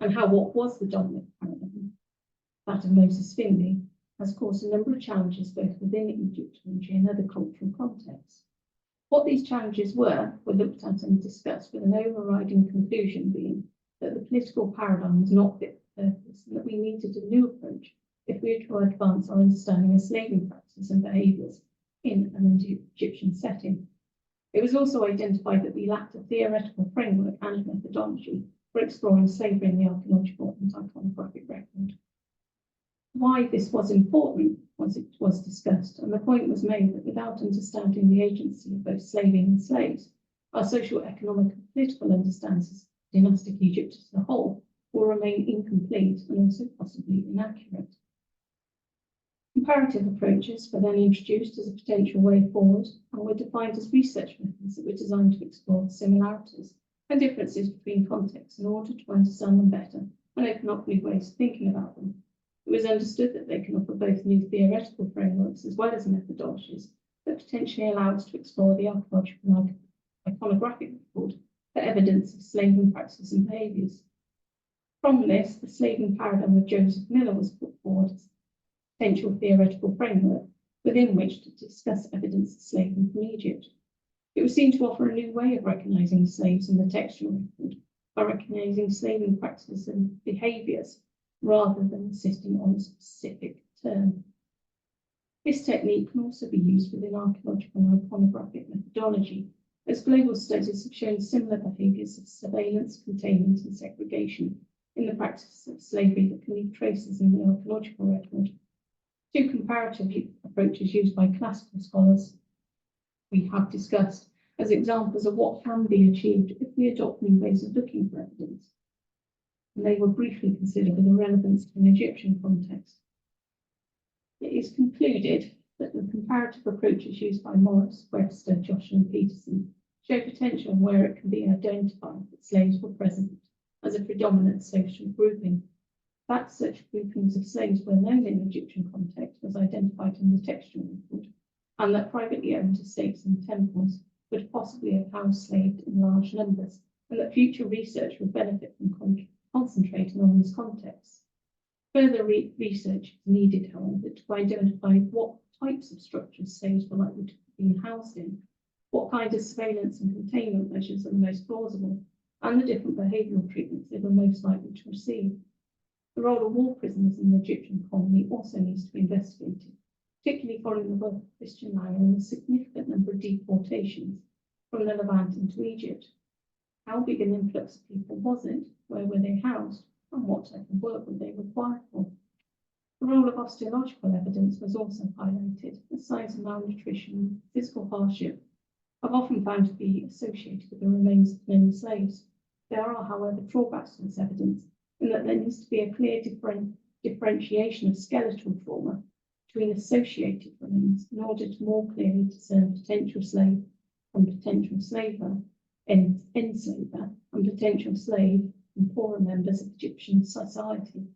and how what was the dominant paradigm, that of Moses Finley, has caused a number of challenges both within Egyptology and other cultural contexts. What these challenges were looked at and discussed, with an overriding conclusion being that the political paradigm was not fit for purpose and that we needed a new approach if we were to advance our understanding of slaving practices and behaviours in an Egyptian setting. It was also identified that we lacked a theoretical framework and methodology for exploring slavery in the archaeological and iconographic record. Why this was important was discussed, and the point was made that without understanding the agency of both slaving and slaves, our social, economic, and political understandings of dynastic Egypt as a whole will remain incomplete and also possibly inaccurate. Comparative approaches were then introduced as a potential way forward and were defined as research methods that were designed to explore the similarities and differences between contexts in order to understand them better and open up new ways of thinking about them. It was understood that they can offer both new theoretical frameworks as well as methodologies that potentially allow us to explore the archaeological iconographic record for evidence of slaving practices and behaviours. From this, the slaving paradigm of Joseph Miller was put forward as a potential theoretical framework within which to discuss evidence of slaving from Egypt. It was seen to offer a new way of recognising slaves in the textual record by recognising slaving practices and behaviours rather than insisting on a specific term. This technique can also be used within archaeological and iconographic methodology, as global studies have shown similar behaviours of surveillance, containment and segregation in the practice of slavery that can leave traces in the archaeological record. Two comparative approaches used by classical scholars we have discussed as examples of what can be achieved if we adopt new ways of looking for evidence. And they were briefly considered with a relevance to an Egyptian context. It is concluded that the comparative approaches used by Morris, Webster, Joshua and Peterson show potential where it can be identified that slaves were present as a predominant social grouping. That such groupings of slaves were known in the Egyptian context was identified in the textual record, and that privately owned estates and temples would possibly have housed slaves in large numbers, and that future research would benefit from concentrating on these contexts. Further research is needed, however, to identify what types of structures slaves were likely to be housed in, what kind of surveillance and containment measures are the most plausible, and the different behavioural treatments they were most likely to receive. The role of war prisoners in the Egyptian colony also needs to be investigated, particularly following the work of Christian Langer and the significant number of deportations from the Levant into Egypt. How big an influx of people was it? Where were they housed? And what type of work were they required for? The role of osteological evidence was also highlighted, as signs of malnutrition and physical hardship have often found to be associated with the remains of known slaves. There are, however, drawbacks to this evidence, in that there needs to be a clear differentiation of skeletal trauma between associated remains in order to more clearly discern potential slave from potential slaver, enslaver, and potential slave from poorer members of Egyptian society.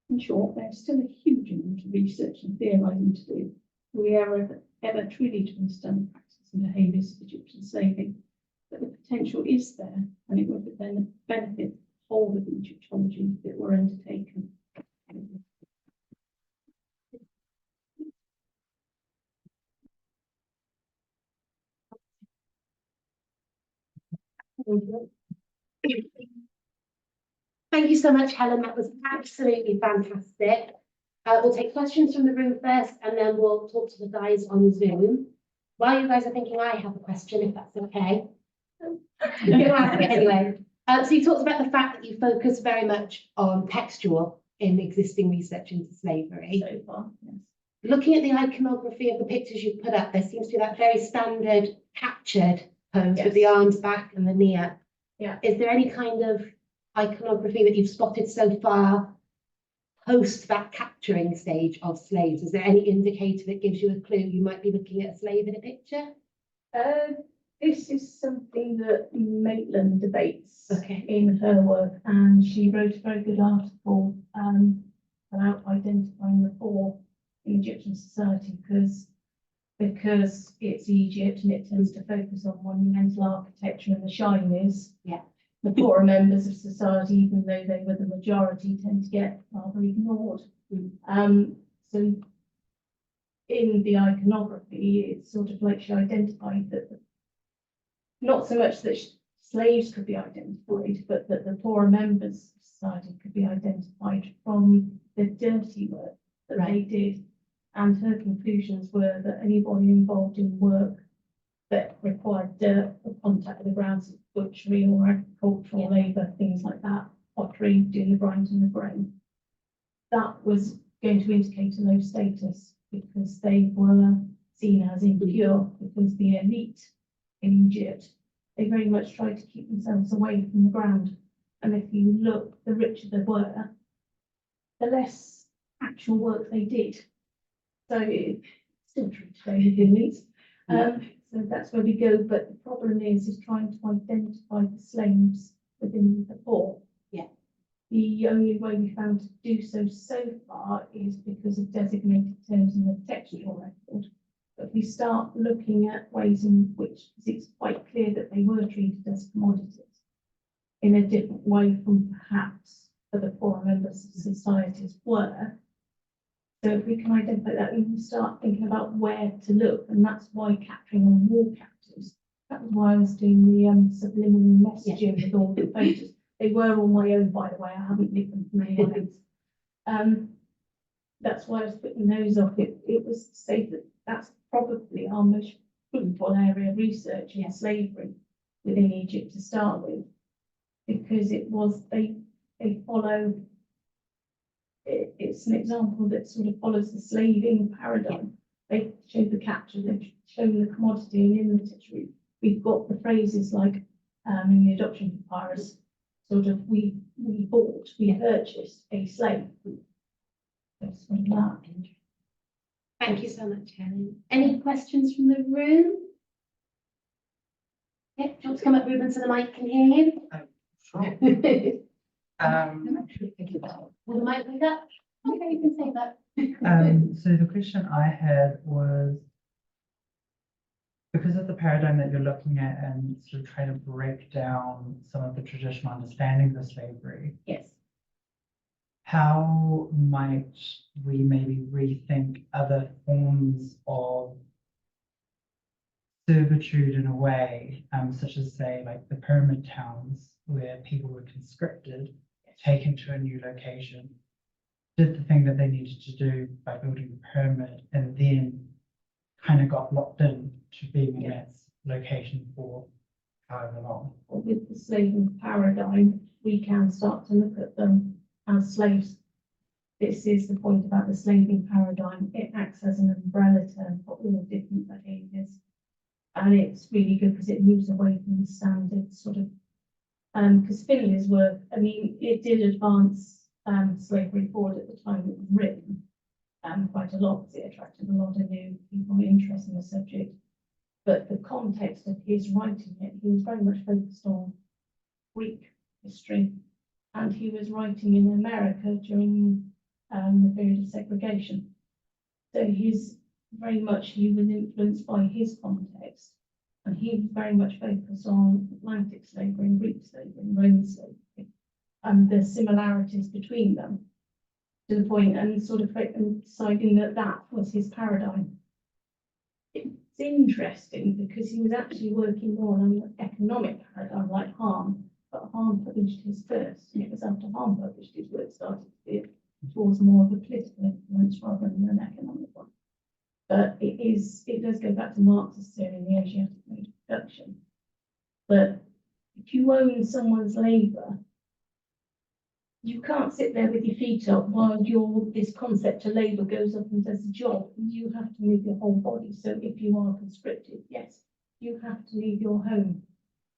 In short, there is still a huge amount of research and theorising to do if we are ever truly to understand the practice and behaviours of Egyptian slaving. But the potential is there, and it would then benefit the whole of Egyptology if it were undertaken. Thank you so much, Helen. That was absolutely fantastic. We'll take questions from the room first, and then we'll talk to the guys on Zoom. While you guys are thinking, I have a question, if that's okay. I'm going to ask it anyway. So you talked about the fact that you focus very much on textual in existing research into slavery. So far, yes. Looking at the iconography of the pictures you've put up, there seems to be that very standard captured pose with the arms back and the knee up. Yeah. Is there any kind of iconography that you've spotted so far post that capturing stage of slaves? Is there any indicator that gives you a clue you might be looking at a slave in a picture? This is something that Maitland debates Okay. in her work, and she wrote a very good article about identifying the poor in Egyptian society because it's Egypt and it tends to focus on monumental architecture and the shinies. Yeah. The poorer members of society, even though they were the majority, tend to get rather ignored. So in the iconography, it's sort of like she identified that not so much that slaves could be identified, but that the poorer members of society could be identified from the dirty work that they did. And her conclusions were that anybody involved in work that required dirt or contact with the ground, butchery or agricultural labour, things like that, pottery, doing the grind and the grain, that was going to indicate a low status because they were seen as impure, because the elite in Egypt, they very much tried to keep themselves away from the ground. And if you look, the richer they were, the less actual work they did. So it's still true today with the elites. So that's where we go, but the problem is trying to identify the slaves within the port. Yeah. The only way we found to do so far is because of designated terms in the textual record. But we start looking at ways in which it's quite clear that they were treated as commodities in a different way from perhaps other poorer members of societies were. So if we can identify that, we can start thinking about where to look, and that's why capturing on war captives. That was why I was doing the subliminal messaging with all the photos. They were on my own, by the way. I haven't nicked them from anyone else. That's why I was putting those off. It was to say that that's probably our most fruitful area of research in slavery within Egypt to start with, because it was they follow. It's an example that sort of follows the slaving paradigm. They show the capture, they've shown the commodity, and in the texture we've got the phrases like in the adoption papyrus, sort of we purchased a slave. That's sort of that. Thank you so much, Helen. Any questions from the room? Yeah, do you want to come up, Ruben, so the mic can hear you? Sure. Will the mic pick up? Okay, you can say that. So the question I had was, because of the paradigm that you're looking at and sort of trying to break down some of the traditional understandings of slavery, Yes. how might we maybe rethink other forms of servitude in a way, such as say like the pyramid towns where people were conscripted, taken to a new location, did the thing that they needed to do by building the pyramid, and then kind of got locked in to being in that location for however long. With the slaving paradigm, we can start to look at them as slaves. This is the point about the slaving paradigm. It acts as an umbrella term for all different behaviours. And it's really good because it moves away from the standard sort of, because Finland's work, I mean, it did advance slavery forward at the time it was written, quite a lot, because it attracted a lot of new people interested in the subject. But the context of his writing it, he was very much focused on Greek history, and he was writing in America during the period of segregation. So he was influenced by his context, and he was very much focused on Atlantic slavery and Greek slavery and Roman slavery, and the similarities between them, to the point, and sort of deciding that that was his paradigm. It's interesting because he was actually working more on an economic paradigm like Hahn, but Hahn published his first, and it was after Hahn published his work started to be towards more of a political influence rather than an economic one. But it does go back to Marx's theory in the Asiatic mode of production. But if you own someone's labour, you can't sit there with your feet up while this concept of labour goes up and does the job. You have to move your whole body. So if you are conscripted, yes, you have to leave your home.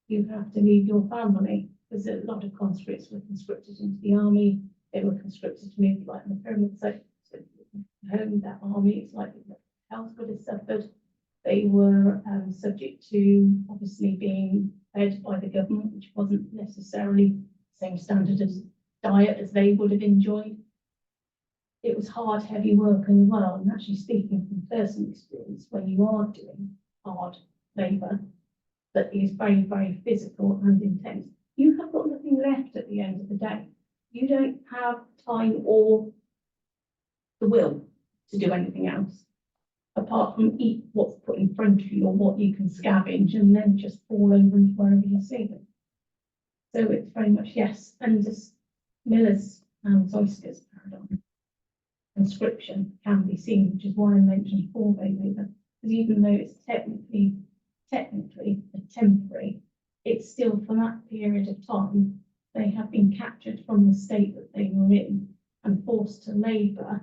You have to leave your family. Because a lot of conscripts were conscripted into the army. They were conscripted to move like in the pyramid. So home, that army, it's like health would have suffered. They were subject to obviously being fed by the government, which wasn't necessarily the same standard as diet as they would have enjoyed. It was hard, heavy work as well. And actually speaking from personal experience, when you are doing hard labour that is very, very physical and intense, you have got nothing left at the end of the day. You don't have time or the will to do anything else, apart from eat what's put in front of you or what you can scavenge and then just fall over into wherever you're sleeping. So it's very much, yes, and just Miller's and Zoyska's paradigm. Conscription can be seen, which is why I mentioned four-day labour, because even though it's technically a temporary, it's still for that period of time, they have been captured from the state that they were in and forced to labour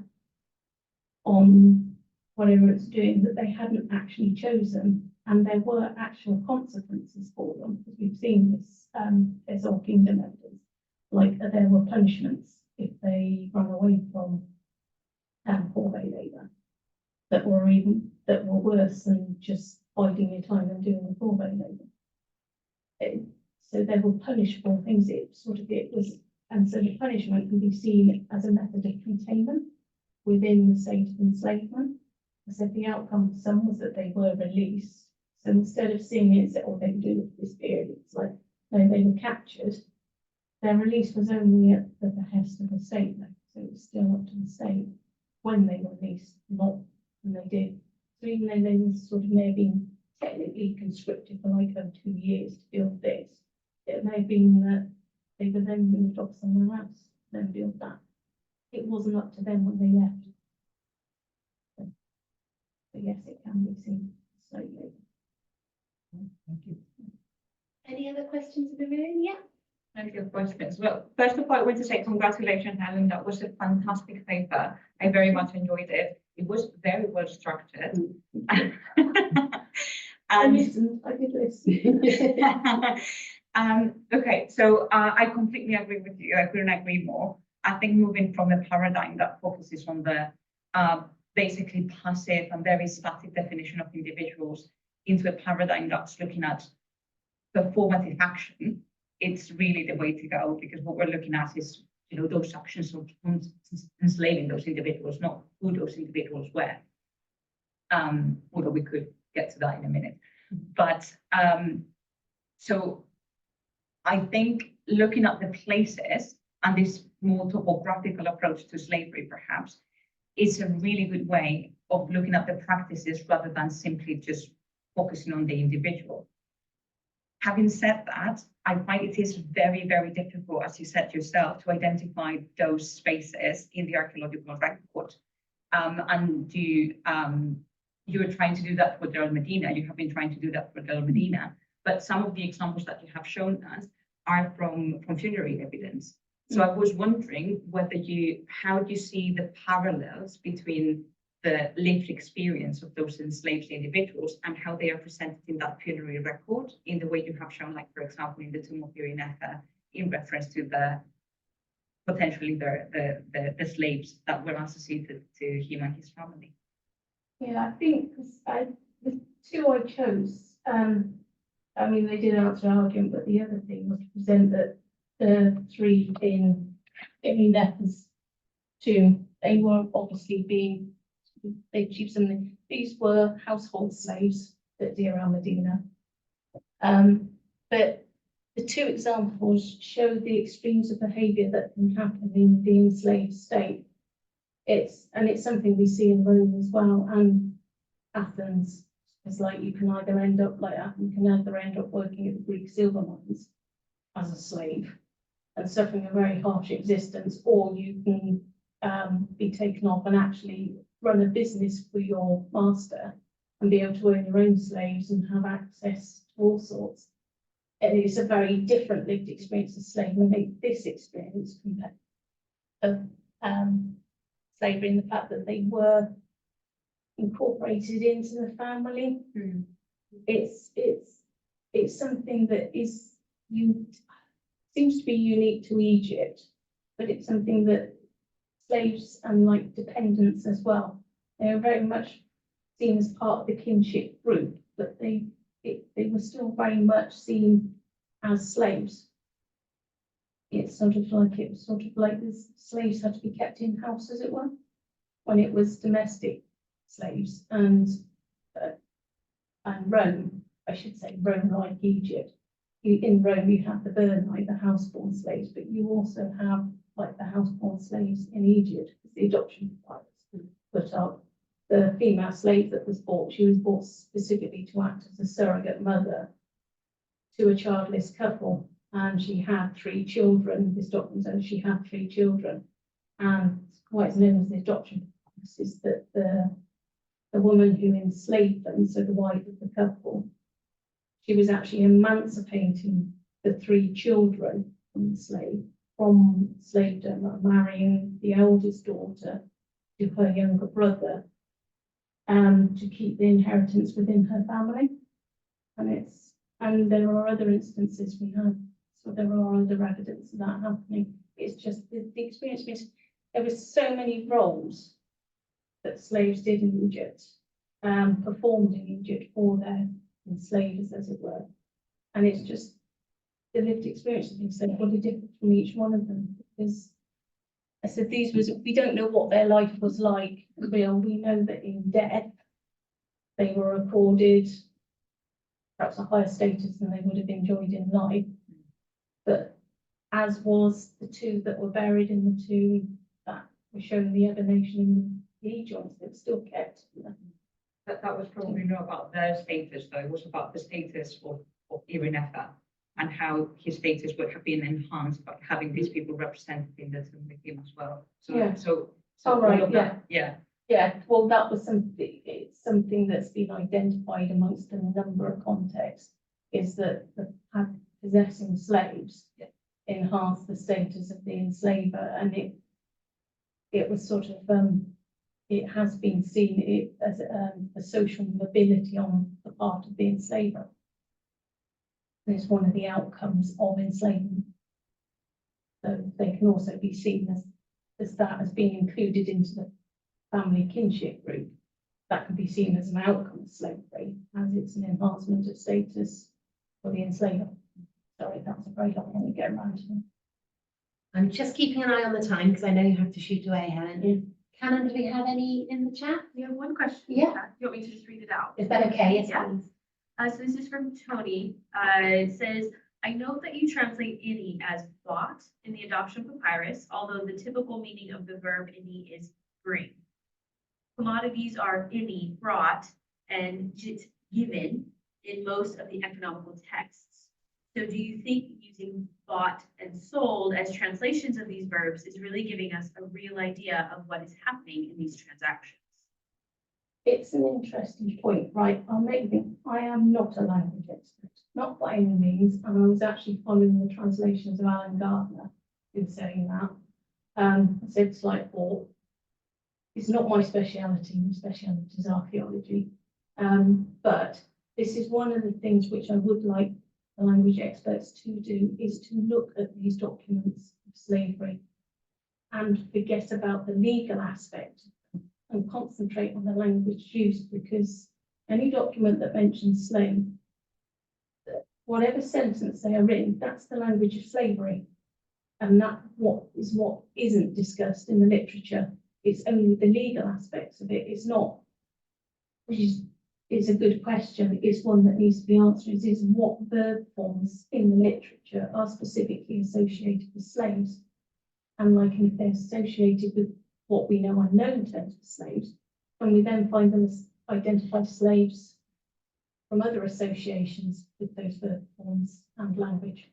on whatever it's doing that they hadn't actually chosen, and there were actual consequences for them, because we've seen this as Old Kingdom evidence, like there were punishments if they run away from four-day labour that were worse than just biding your time and doing the full labour. So they were punishable things. And so the punishment can be seen as a method of containment within the state of enslavement. So the outcome for some was that they were released. So instead of seeing it as, oh, they can do it for this period, it's like, no, they were captured. Their release was only at the behest of the state, though. So it was still up to the state when they were released, not when they did. So even though they were sort of may have been technically conscripted for like 2 years to build this, it may have been that they were then moved off somewhere else, then build that. It wasn't up to them when they left. But yes, it can be seen slightly. Thank you. Any other questions in the room? Yeah. Plenty of questions. Well, first of all, I want to say congratulations, Helen. That was a fantastic paper. I very much enjoyed it. It was very well structured. I And listened, I did listen. okay, so I completely agree with you. I couldn't agree more. I think moving from a paradigm that focuses on the basically passive and very static definition of individuals into a paradigm that's looking at performative action, it's really the way to go, because what we're looking at is, you know, those actions of enslaving those individuals, not who those individuals were. Although we could get to that in a minute. But so I think looking at the places and this more topographical approach to slavery, perhaps, is a really good way of looking at the practices rather than simply just focusing on the individual. Having said that, I find it is very, very difficult, as you said yourself, to identify those spaces in the archaeological record. And you're trying to do that for Del Medina. You have been trying to do that for Del Medina. But some of the examples that you have shown us are from funerary evidence. So I was wondering how do you see the parallels between the lived experience of those enslaved individuals and how they are presented in that funerary record in the way you have shown, like, for example, in the tomb of Irinetha, in reference to the potentially the slaves that were associated to him and his family. Yeah, I think the two I chose, I mean, they did answer our argument, but the other thing was to present that the three in Irinetha's tomb, they were obviously they achieved something. These were household slaves at Deir al-Medina. But the two examples show the extremes of behaviour that can happen in the enslaved state. It's something we see in Rome as well, and Athens. It's like you can either end up like you can either end up working at the Greek silver mines as a slave and suffering a very harsh existence, or you can be taken off and actually run a business for your master and be able to own your own slaves and have access to all sorts. And it's a very different lived experience as slave. And I think this experience of slavery and the fact that they were incorporated into the family, it's something that seems to be unique to Egypt, but it's something that slaves and like dependents as well, they are very much seen as part of the kinship group, but they were still very much seen as slaves. It's sort of like the slaves had to be kept in house, as it were, when it was domestic slaves. And Rome, I should say Rome, like Egypt, in Rome you have the Bernite, the houseborn slaves, but you also have like the houseborn slaves in Egypt, the adoption providers put up. The female slave that was bought, she was bought specifically to act as a surrogate mother to a childless couple, and she had 3 children. This document says she had 3 children, and why it's known as the adoption is that the woman who enslaved them, so the wife of the couple, she was actually emancipating the 3 children from slavedom, marrying the eldest daughter to her younger brother, to keep the inheritance within her family. And there are other instances we have, so there are other evidence of that happening. It's just the experience means there were so many roles that slaves did in Egypt, performed in Egypt for their enslavers, as it were. And it's just the lived experience of being so body different from each one of them. Because I said we don't know what their life was like. We know that in death they were accorded perhaps a higher status than they would have enjoyed in life. But as was the two that were buried in the tomb that were shown the emanation in the knee joints that were still kept. That was probably not about their status, though. It was about the status of Irenefer and how his status would have been enhanced by having these people represented in the tomb with him as well. So, Yeah. so Oh, right, all of that, yeah. Yeah, well, that was it's something that's been identified amongst a number of contexts, is that the possessing slaves enhanced the status of the enslaver, and it was sort of it has been seen as a social mobility on the part of the enslaver. And it's one of the outcomes of enslavement. So they can also be seen as that as being included into the family kinship group. That can be seen as an outcome of slavery, as it's an enhancement of status for the enslaver. Sorry, that was a very long one to get around to. I'm just keeping an eye on the time because I know you have to shoot away, Helen. Yeah. Canon, do we have any in the chat? We have one question. Yeah. Do you want me to just read it out? Is that okay? Yes, Yeah. please. So this is from Tony. It says, I note that you translate ini as bought in the adoption papyrus, although the typical meaning of the verb ini is bring. Commodities are ini, brought, and jit, given in most of the economical texts. So do you think using bought and sold as translations of these verbs is really giving us a real idea of what is happening in these transactions? It's an interesting point, right? I am not a language expert, not by any means, and I was actually following the translations of Alan Gardner in saying that. I said slight thought. It's not my speciality. My speciality is archaeology. But this is one of the things which I would like the language experts to do, is to look at these documents of slavery and forget about the legal aspect and concentrate on the language used, because any document that mentions slave, whatever sentence they are in, that's the language of slavery. And that what isn't discussed in the literature. It's only the legal aspects of it. It's not, which is a good question. It's one that needs to be answered, is what verb forms in the literature are specifically associated with slaves. And like if they're associated with what we know are known terms for slaves, when we then find them as identified slaves from other associations with those verb forms and language.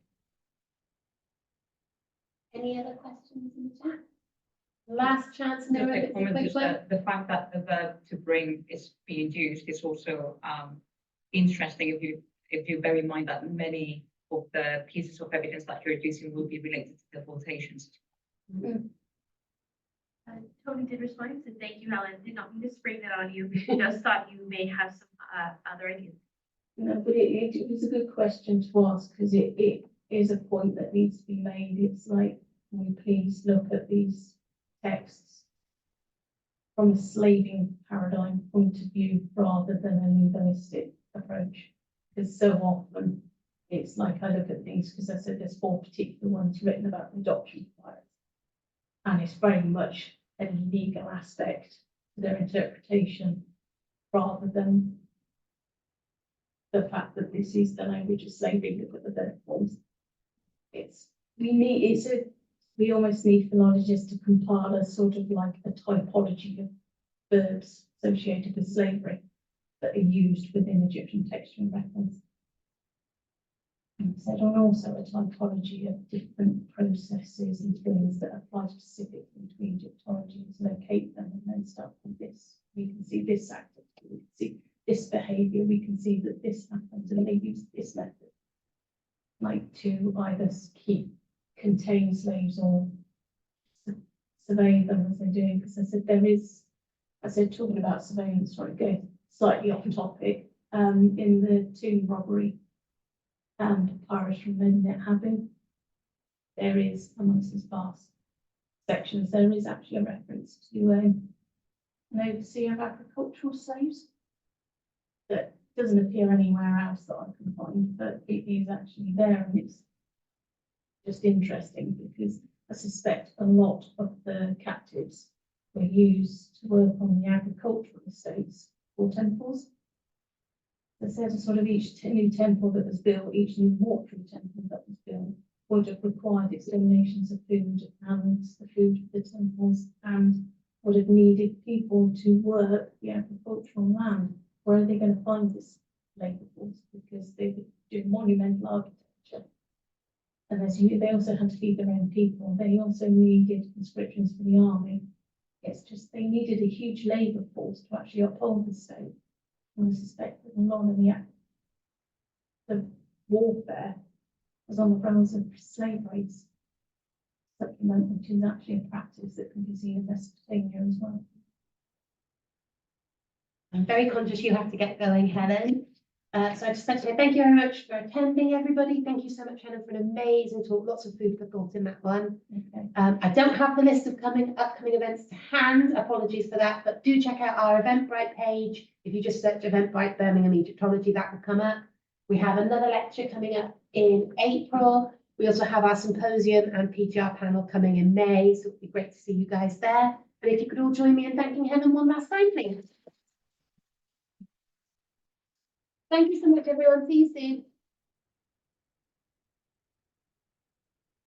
Any other questions in the chat? Last chance, The no. comment is that the fact that the verb to bring is being used is also interesting if you bear in mind that many of the pieces of evidence that you're using will be related to deportations. Tony did respond, so thank you, Helen. Did not mean to spring that on you. Just thought you may have some other ideas. No, but it was a good question to ask, because it is a point that needs to be made. It's like, can we please look at these texts from a slaving paradigm point of view rather than a legalistic approach? Because so often it's like I look at these, because I said there's 4 particular ones written about the adoption fires, and it's very much a legal aspect to their interpretation rather than the fact that this is the language of slavery. Look at the verb forms. We almost need philologists to compile a sort of like a typology of verbs associated with slavery that are used within Egyptian textual records. And so on also a typology of different processes and things that apply specifically to Egyptologies, locate them and then start with this. We can see this activity, we can see this behaviour, we can see that this happens, and they use this method, like to either contain slaves or survey them as they do. Because I said talking about surveillance, sorry, going slightly off topic, in the tomb robbery papyrus from Medinet Habu, there is, amongst his vast sections, there is actually a reference to an overseer of agricultural slaves that doesn't appear anywhere else that I can find, but it is actually there, and it's just interesting because I suspect a lot of the captives were used to work on the agricultural estates or temples. It says sort of each new temple that was built, each new mortuary temple that was built would have required exterminations of food and the food of the temples, and would have needed people to work the agricultural land. Where are they going to find this labour force? Because they were doing monumental architecture. And as you, they also had to feed their own people. They also needed conscriptions for the army. It's just they needed a huge labour force to actually uphold the state. And I suspect that a lot of the warfare was on the grounds of slave rates, supplement, which is actually a practice that can be seen in Mesopotamia as well. I'm very conscious you have to get going, Helen. So I just like to say thank you very much for attending, everybody. Thank you so much, Helen, for an amazing talk. Lots of food for thought in that one. Okay. I don't have the list of upcoming events to hand. Apologies for that, but do check out our Eventbrite page. If you just search Eventbrite Birmingham Egyptology, that will come up. We have another lecture coming up in April. We also have our symposium and PGR panel coming in May, so it would be great to see you guys there. And if you could all join me in thanking Helen one last time, please. Thank you so much, everyone. See you soon.